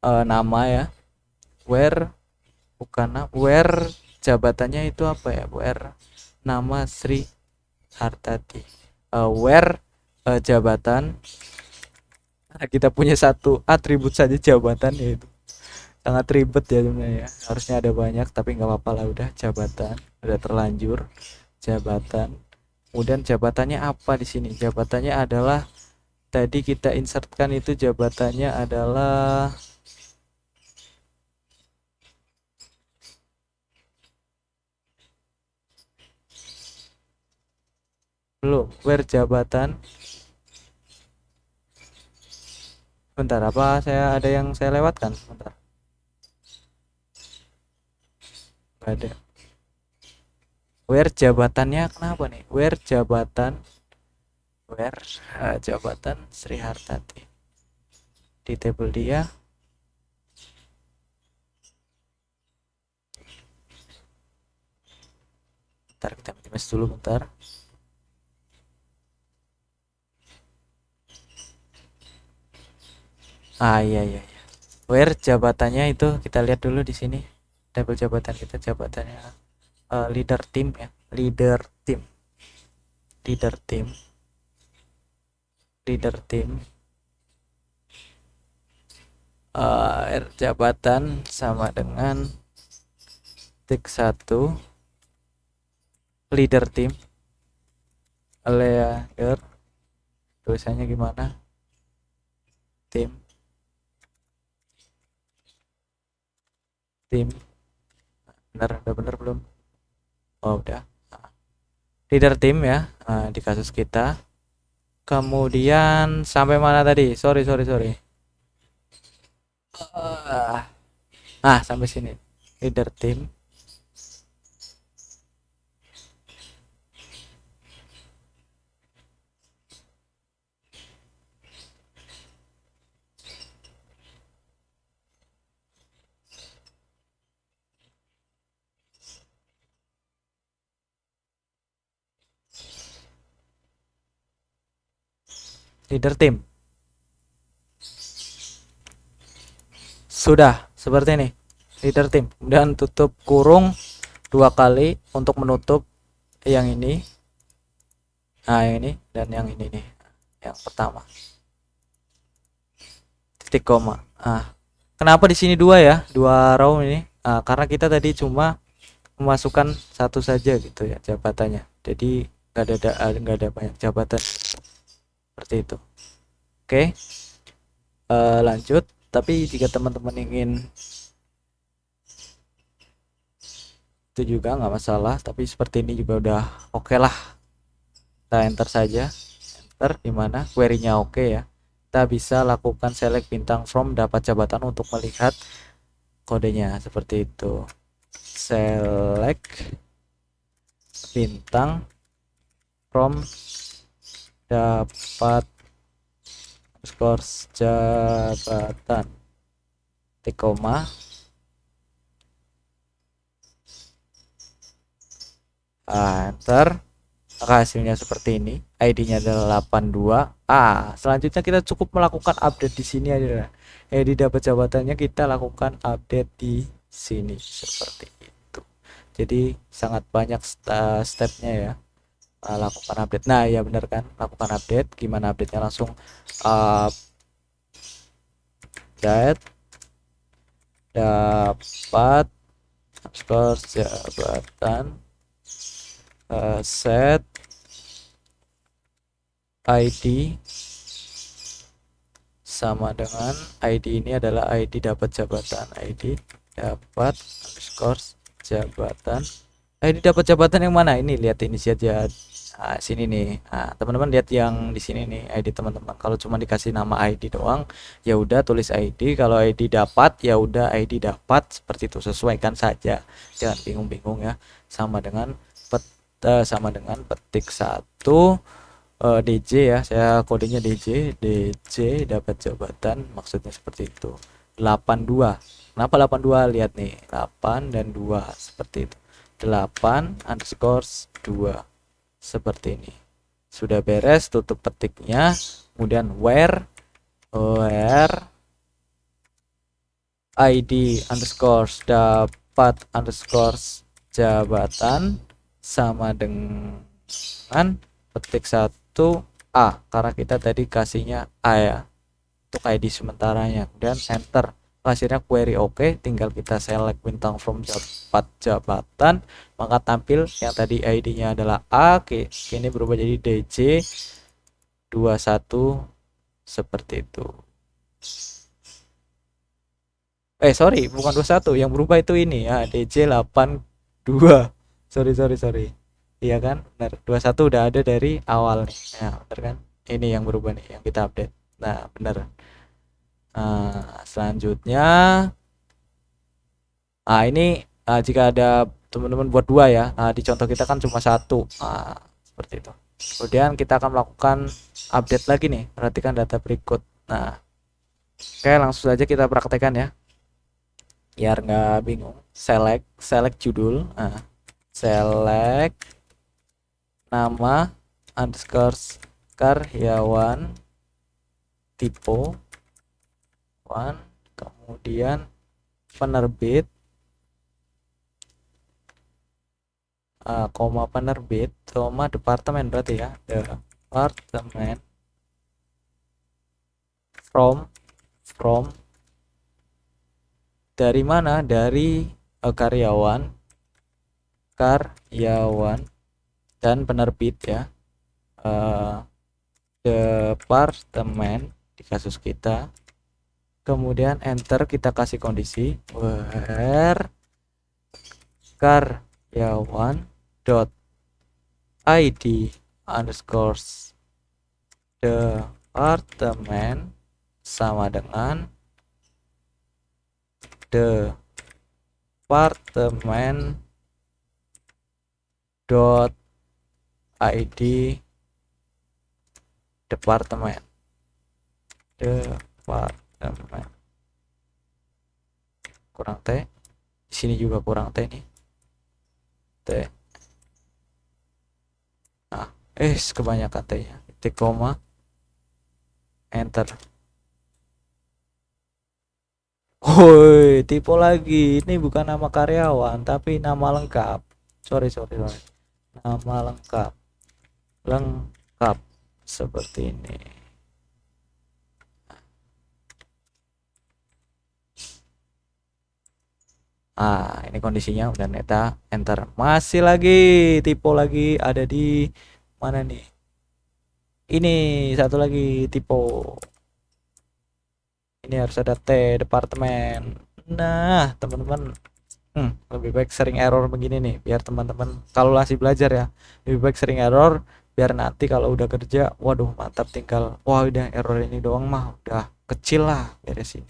nama ya, where bukan where jabatannya itu apa ya, where nama Sri Hartati, where jabatan. Kita punya satu atribut saja jabatan, yaitu sangat ribet ya sebenarnya. Harusnya ada banyak tapi nggak apa-apa lah, udah jabatan, udah terlanjur jabatan. Kemudian jabatannya apa di sini? Jabatannya adalah tadi kita insertkan itu, jabatannya adalah belum, where jabatan. Bentar, apa ada yang saya lewatkan? Bentar. nggak ada. Where jabatannya kenapa nih? Where jabatan, where jabatan Sri Hartati di table dia. Bentar, kita minimize dulu bentar. Iya iya iya. Where jabatannya itu kita lihat dulu di sini. Table jabatan kita, jabatannya leader team ya. Leader team. Leader team. Leader team. Jabatan sama dengan tik 1 leader team. Leader tulisannya gimana? Tim. Tim. Bener, udah bener belum? Oh, udah. Leader tim ya, di kasus kita. Kemudian sampai mana tadi? Sorry. Sampai sini. Leader tim. Leader tim. Sudah seperti ini. Leader tim. Dan tutup kurung 2 kali untuk menutup yang ini. Nah, yang ini dan yang ini nih. Yang pertama. Titik koma. Kenapa di sini 2 ya? 2 row ini? Karena kita tadi cuma memasukkan satu saja gitu ya jabatannya. Jadi nggak ada banyak jabatan seperti itu. Oke. Lanjut. Tapi jika teman-teman ingin itu juga nggak masalah, tapi seperti ini juga udah oke lah. Kita enter saja, enter dimana query-nya oke ya. Kita bisa lakukan select bintang from dapat jabatan untuk melihat kodenya seperti itu. Select bintang from dapat skor jabatan titik koma enter, maka hasilnya seperti ini. ID-nya adalah 82. Selanjutnya kita cukup melakukan update di sini adalah ID dapat jabatannya kita lakukan update di sini seperti itu. Jadi sangat banyak stepnya ya. Lakukan update. Nah, ya benar kan? Lakukan update. Gimana update-nya? Langsung update dapat skor jabatan set ID sama dengan ID ini adalah ID dapat jabatan, ID dapat underscore jabatan. ID dapat jabatan yang mana? Ini lihat ini saja. Sini nih. Teman-teman lihat yang di sini nih ID teman-teman. Kalau cuma dikasih nama ID doang, ya udah tulis ID. Kalau ID dapat, ya udah ID dapat, seperti itu, sesuaikan saja. Jangan bingung-bingung ya. Sama dengan petik 1 DJ ya. Saya kodenya DJ dapat jabatan, maksudnya seperti itu. 82. Kenapa 82? Lihat nih, 8 dan 2 seperti itu. 8 underscore 2 seperti ini. Sudah beres, tutup petiknya. Kemudian where ID underscore dapat underscore jabatan sama dengan petik 1 karena kita tadi kasihnya A ya untuk ID sementaranya, dan enter. Hasilnya query oke, tinggal kita select bintang from dapat jabatan, maka tampil yang tadi ID-nya adalah A, kini berubah jadi DJ 21 seperti itu. Sorry, bukan 21, yang berubah itu ini ya, DJ 82. Sorry. Iya kan? Benar. 21 udah ada dari awal nih. Nah, benar kan? Ini yang berubah nih, yang kita update. Nah, benar. Selanjutnya ini Nah, jika ada teman-teman buat dua ya. Nah, di contoh kita kan cuma satu. Nah, seperti itu. Kemudian kita akan melakukan update lagi nih. Perhatikan data berikut. Nah, oke, langsung saja kita praktekkan ya. Biar nggak bingung. Select judul. Nah, select nama underscore karyawan tipe one, kemudian penerbit, koma penerbit, koma departemen berarti ya, departemen from dari mana, dari karyawan dan penerbit ya, departemen di kasus kita. Kemudian enter, kita kasih kondisi where karyawan dot id underscore departemen sama dengan departemen dot id departemen kurang T, di sini juga kurang T nih, T. Nah, kebanyakan T ya, titik koma, enter. Woi, tipe lagi. Ini bukan nama karyawan, tapi nama lengkap. Sorry. Nama lengkap. Lengkap seperti ini. Ini kondisinya udah neta, enter. Masih lagi tipe lagi ada di mana nih? Ini satu lagi tipe. Ini harus ada T departemen. Nah, teman-teman, lebih baik sering error begini nih, biar teman-teman kalau masih belajar ya, lebih baik sering error, biar nanti kalau udah kerja, waduh mantap, tinggal wah udah error ini doang mah udah kecil lah beresin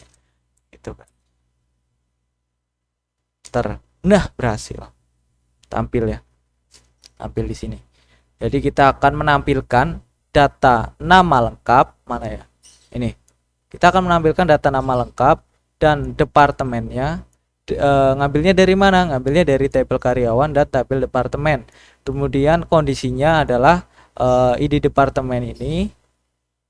itu kan. Nah, berhasil tampil ya, tampil di sini. Jadi kita akan menampilkan data nama lengkap, mana ya, ini kita akan menampilkan data nama lengkap dan departemennya. Ngambilnya dari mana? Ngambilnya dari tabel karyawan dan tabel departemen. Kemudian kondisinya adalah ID departemen ini,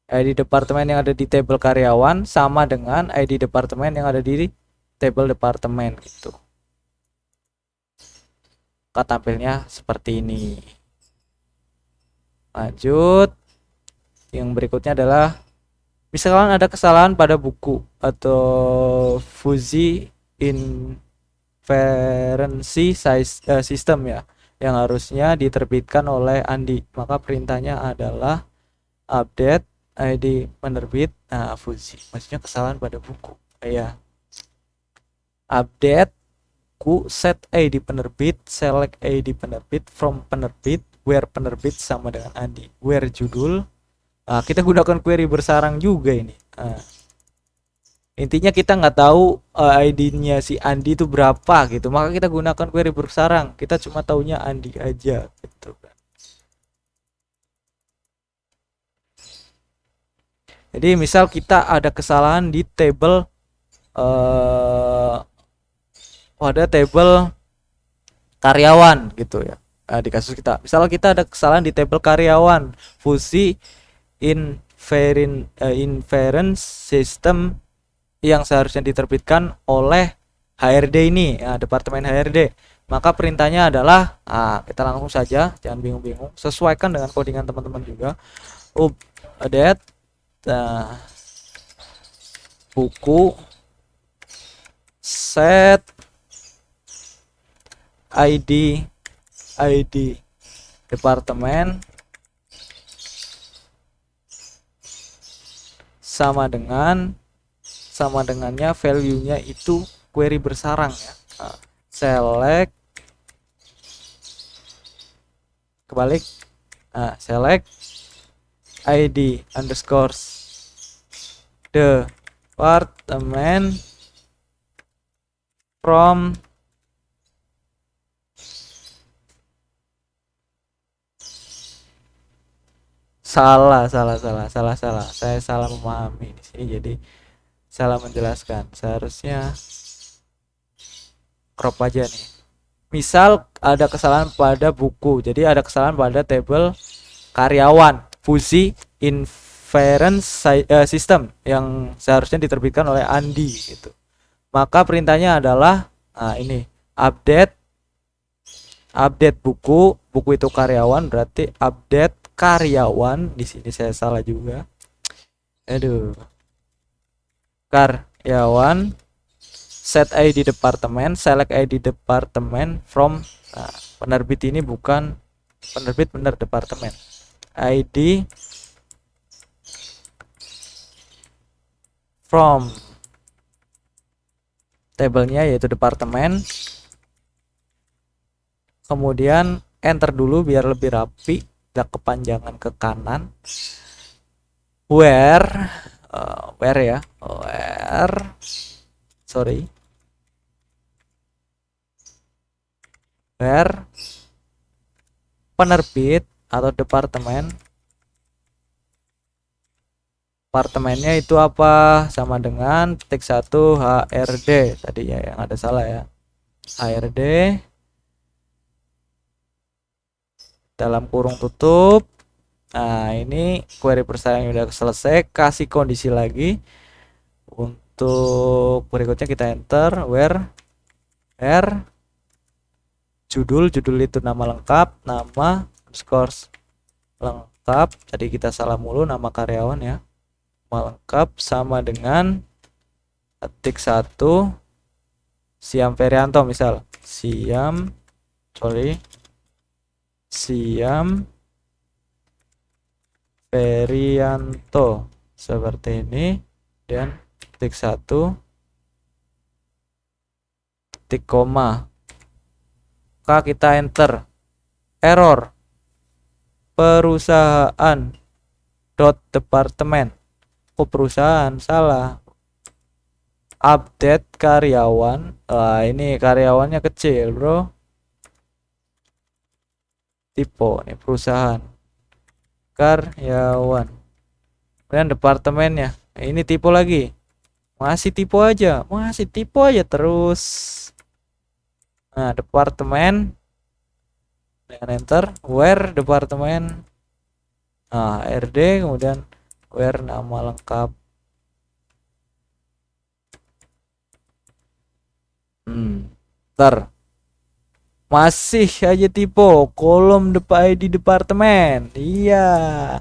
ID departemen yang ada di tabel karyawan sama dengan ID departemen yang ada di tabel departemen gitu. Maka tampilnya seperti ini. Lanjut, yang berikutnya adalah misalkan ada kesalahan pada buku atau fuzzy inferensi sistem ya, yang harusnya diterbitkan oleh Andi, maka perintahnya adalah update ID penerbit. Nah, fuzzy maksudnya kesalahan pada buku ya, update set ID penerbit, select ID penerbit, from penerbit, where penerbit sama dengan Andi, where judul. Kita gunakan query bersarang juga ini. Intinya kita nggak tahu ID-nya si Andi itu berapa gitu, maka kita gunakan query bersarang. Kita cuma taunya Andi aja gitu kan. Jadi misal kita ada kesalahan di table pada table karyawan gitu ya. Di kasus kita, misalnya kita ada kesalahan di table karyawan, fuzzy inference system yang seharusnya diterbitkan oleh HRD ini ya, departemen HRD, maka perintahnya adalah kita langsung saja, jangan bingung-bingung, sesuaikan dengan codingan teman-teman juga. Update buku set ID departemen sama dengannya value-nya itu query bersarang ya. Select kebalik, select ID underscore departemen from salah. Saya salah memahami di sini, jadi salah menjelaskan. Seharusnya crop aja nih. Misal ada kesalahan pada buku, jadi ada kesalahan pada tabel karyawan fusi inference system yang seharusnya diterbitkan oleh Andi gitu. Maka perintahnya adalah ini update buku itu karyawan, berarti update karyawan. Di sini saya salah juga. Aduh. Karyawan, set ID departemen, select ID departemen from. Nah, penerbit ini bukan penerbit, benar departemen. ID from tabelnya yaitu departemen. Kemudian enter dulu biar lebih rapi, tidak kepanjangan ke kanan. Where ya, where penerbit atau departemennya itu apa, sama dengan ketik 1 HRD tadi ya, yang ada salah ya, HRD dalam kurung tutup. Nah, ini query persalinan udah selesai, kasih kondisi lagi. Untuk berikutnya kita enter where judul itu nama lengkap, nama underscore lengkap. Tadi kita salah mulu, nama karyawan ya, nama lengkap sama dengan ketik 1 Siam Ferianto, misal Siam Ferianto seperti ini, dan ketik 1 ketik koma, maka kita enter. Error perusahaan dot departemen. Oh, perusahaan salah, update karyawan. Ini karyawannya kecil bro, tipe nih perusahaan karyawan, kemudian departemennya. Ini tipe lagi, masih tipe aja terus. Nah, departemen dengan enter where departemen, RD, kemudian where nama lengkap. Masih aja tipe kolom ID departemen. Iya,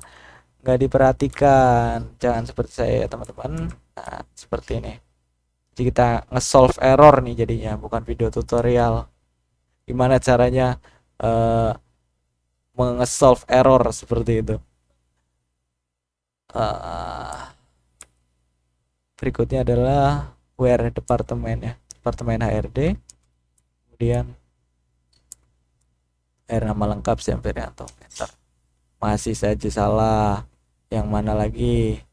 nggak diperhatikan. Jangan seperti saya ya teman-teman. Nah, seperti ini. Jadi kita nge-solve error nih jadinya, bukan video tutorial gimana caranya nge-solve error seperti itu. Berikutnya adalah where departemen ya, departemen HRD, kemudian nama lengkap Siam Ferianto, enter. Masih saja salah. Yang mana lagi?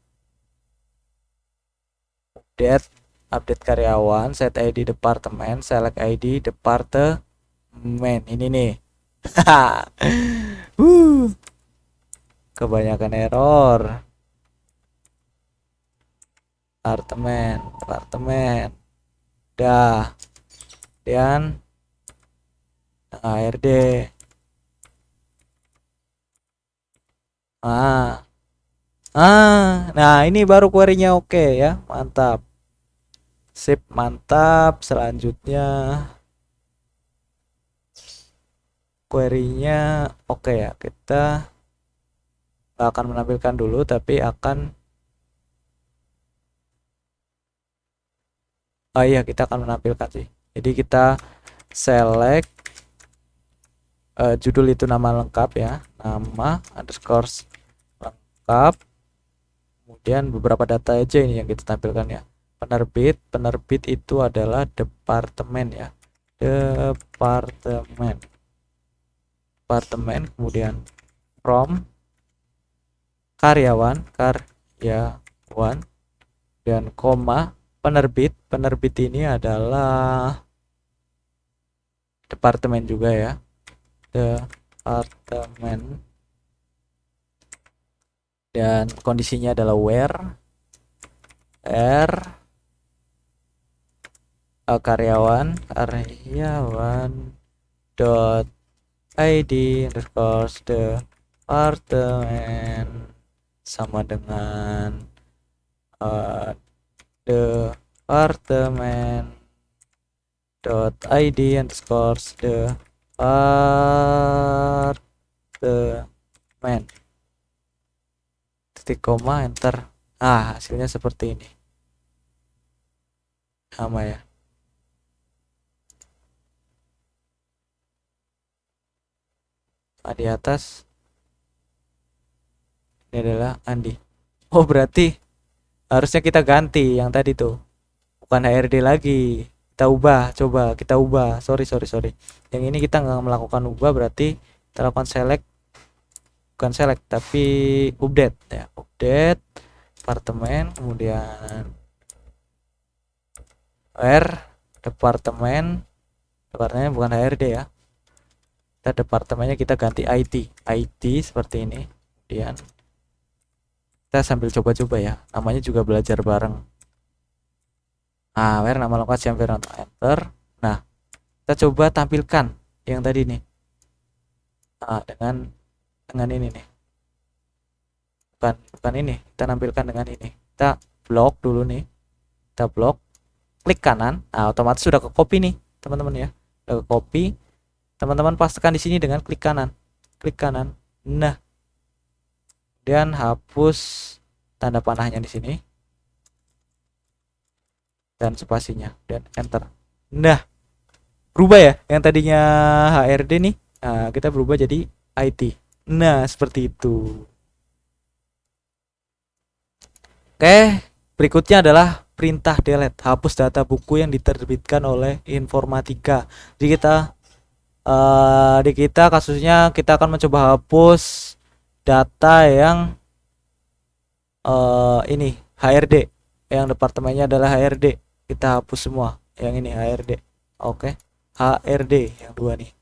Update karyawan, set ID departemen, select ID departemen. Ini nih. Kebanyakan error. Departemen. Dah. Dan HRD. Nah ini baru query-nya oke ya, mantap. Sip, mantap. Selanjutnya query-nya oke ya. Kita akan menampilkan dulu, tapi akan iya, kita akan menampilkan sih. Jadi kita select judul itu nama lengkap ya, nama underscore lengkap, kemudian beberapa data aja ini yang kita tampilkan ya. Penerbit itu adalah departemen ya, departemen, kemudian from karyawan, dan koma penerbit ini adalah departemen juga ya, departemen, dan kondisinya adalah where karyawan dot id underscore departemen sama dengan departemen dot id underscore departemen titik koma enter. Hasilnya seperti ini sama ya. Di atas ini adalah Andi. Oh, berarti harusnya kita ganti yang tadi tuh, bukan HRD lagi, kita ubah. Coba kita ubah. Sorry, yang ini kita nggak melakukan ubah, berarti kita lakukan select, bukan select tapi update ya. Update departemen, kemudian departemen bukan HRD ya, kita departemennya kita ganti IT seperti ini. Kemudian kita sambil coba-coba ya, namanya juga belajar bareng. Where nama lengkap Syamfir, enter. Nah, kita coba tampilkan yang tadi nih, dengan ini nih, bukan ini, kita tampilkan dengan ini. Kita blok dulu nih, kita blok, klik kanan, otomatis sudah ke copy nih teman-teman ya, udah ke copy. Teman-teman pastikan di sini dengan klik kanan. Nah, kemudian hapus tanda panahnya di sini dan spasinya dan enter. Nah, berubah ya, yang tadinya HRD nih, kita berubah jadi IT. Nah, seperti itu. Oke, berikutnya adalah perintah delete, hapus data buku yang diterbitkan oleh Informatika. Jadi kita kasusnya kita akan mencoba hapus data yang ini HRD, yang departemennya adalah HRD. Kita hapus semua yang ini HRD. Oke, HRD yang dua nih.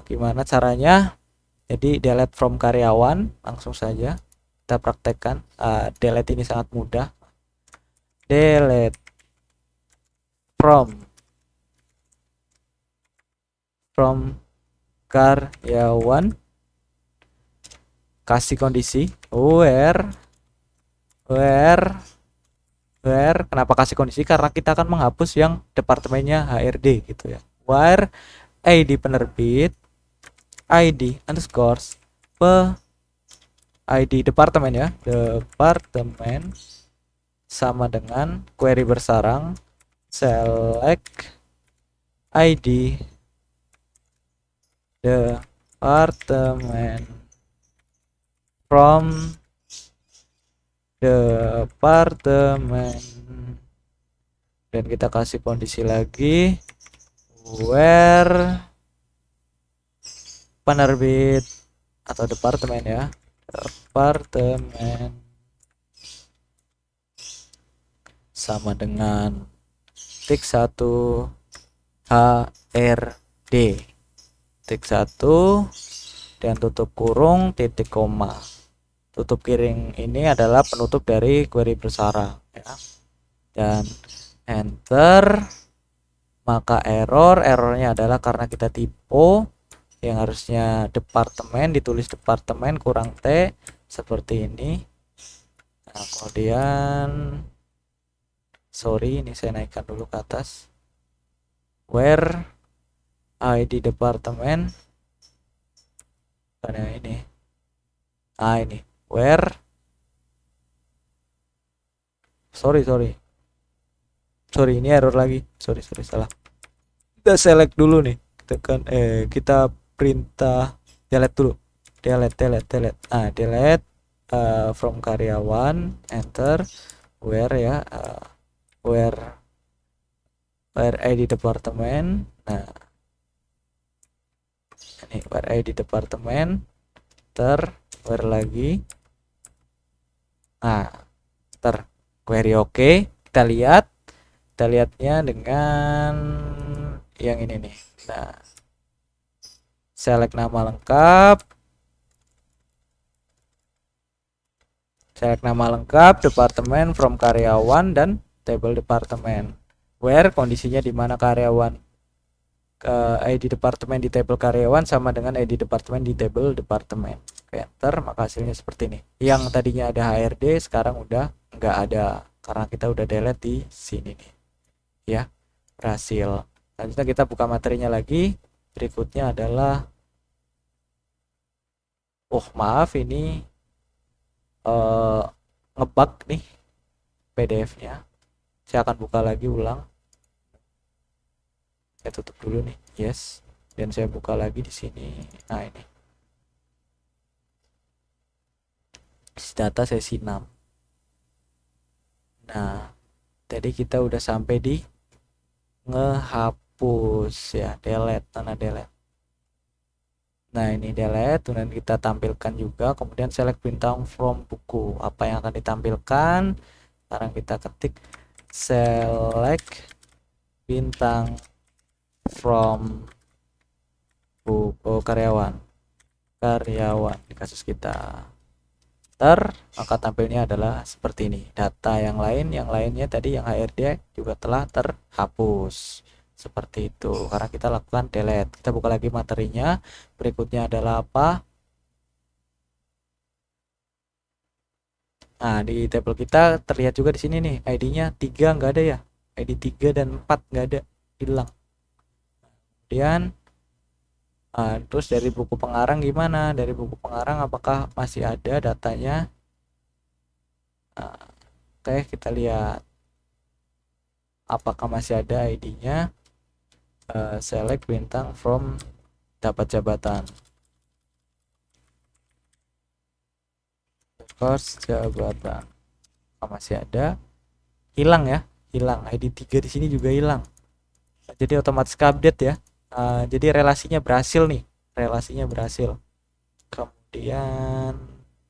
Gimana caranya? Jadi delete from karyawan, langsung saja kita praktekkan. Delete ini sangat mudah. Delete from karyawan, kasih kondisi where. Kenapa kasih kondisi? Karena kita akan menghapus yang departemennya HRD gitu ya. Where ID penerbit ID underscore ID departemen ya, departemen sama dengan query bersarang select ID departemen from departemen, dan kita kasih kondisi lagi where penerbit atau departemen ya, departemen sama dengan tik 1 HRD, tik 1 dan tutup kurung titik koma. Tutup kiring ini adalah penutup dari query bersarang ya. Dan enter. Maka errornya adalah karena kita typo, yang harusnya departemen ditulis departemen kurang T seperti ini. Nah, kemudian ini saya naikkan dulu ke atas. Where ID departemen, karena ini ini where sorry ini error lagi, sorry salah. Kita select dulu nih, tekan kita perintah delete dulu, delete delete from karyawan, enter. Where ya, where ID departemen. Nah, ini where ID departemen, enter. Where lagi, enter query. Oke, kita lihatnya dengan yang ini nih. Nah, select nama lengkap, Select nama lengkap, departemen, from karyawan, dan table departemen. Where kondisinya di mana karyawan ke ID departemen di table karyawan sama dengan ID departemen di table departemen. Oke, enter, maka hasilnya seperti ini. Yang tadinya ada HRD sekarang udah nggak ada karena kita udah delete di sini nih. Ya, berhasil. Selanjutnya kita buka materinya lagi. Berikutnya adalah maaf ini ngebug nih PDF-nya. Saya akan buka lagi ulang. Saya tutup dulu nih, yes, dan saya buka lagi di sini. Nah, ini data sesi 6. Nah, tadi kita udah sampai di ngehapus ya, delete, tanda delete. Nah, ini delete, kemudian kita tampilkan juga, kemudian select bintang from buku. Apa yang akan ditampilkan? Sekarang kita ketik select bintang from buku karyawan di kasus kita. Maka tampilnya adalah seperti ini. Data yang lainnya tadi yang HRD juga telah terhapus seperti itu karena kita lakukan delete. Kita buka lagi materinya. Berikutnya adalah apa? Nah, di tabel kita terlihat juga di sini nih, ID-nya 3 nggak ada ya. ID 3 dan 4 nggak ada, hilang. Kemudian terus dari buku pengarang gimana? Dari buku pengarang apakah masih ada datanya? Oke, kita lihat apakah masih ada ID-nya. Select bintang from dapat jabatan. Course jabatan. Masih ada. Hilang ya, hilang. ID 3 di sini juga hilang. Jadi otomatis update ya. Jadi relasinya berhasil nih, kemudian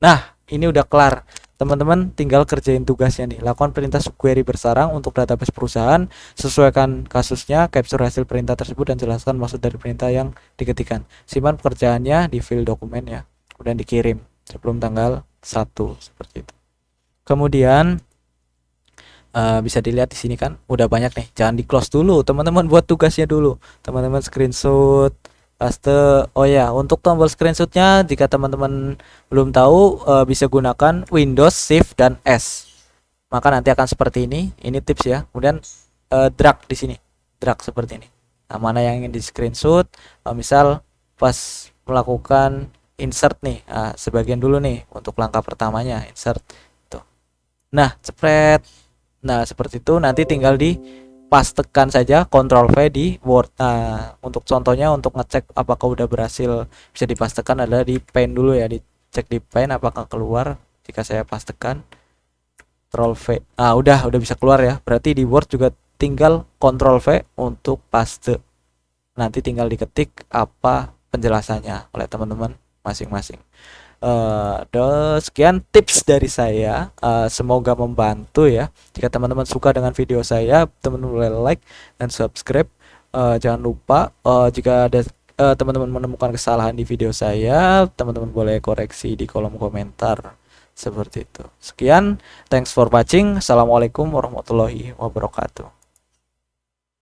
nah ini udah kelar teman-teman, tinggal kerjain tugasnya nih. Lakukan perintah subquery bersarang untuk database perusahaan, sesuaikan kasusnya, capture hasil perintah tersebut dan jelaskan maksud dari perintah yang diketikkan. Simpan pekerjaannya di file dokumen ya, kemudian dikirim sebelum tanggal 1 seperti itu. Kemudian bisa dilihat di sini kan udah banyak nih, jangan di close dulu teman-teman, buat tugasnya dulu teman-teman, screenshot, paste. Oh ya, untuk tombol screenshotnya jika teman-teman belum tahu bisa gunakan Windows Shift dan S, maka nanti akan seperti ini tips ya. Kemudian drag di sini, drag seperti ini. Nah, mana yang ingin di screenshot, misal pas melakukan insert nih, sebagian dulu nih untuk langkah pertamanya insert tuh. Nah, cepret. Nah, seperti itu, nanti tinggal dipastekan saja Ctrl V di Word. Nah, untuk contohnya, untuk ngecek apakah udah berhasil bisa dipastekan adalah di Paint dulu ya, dicek di Paint apakah keluar. Jika saya pastekan Ctrl V, udah bisa keluar ya. Berarti di Word juga tinggal Ctrl V untuk paste. Nanti tinggal diketik apa penjelasannya oleh teman-teman masing-masing. Sekian tips dari saya, semoga membantu ya. Jika teman-teman suka dengan video saya, teman-teman boleh like dan subscribe. Jangan lupa jika ada teman-teman menemukan kesalahan di video saya, teman-teman boleh koreksi di kolom komentar seperti itu. Sekian, thanks for watching. Assalamualaikum warahmatullahi wabarakatuh.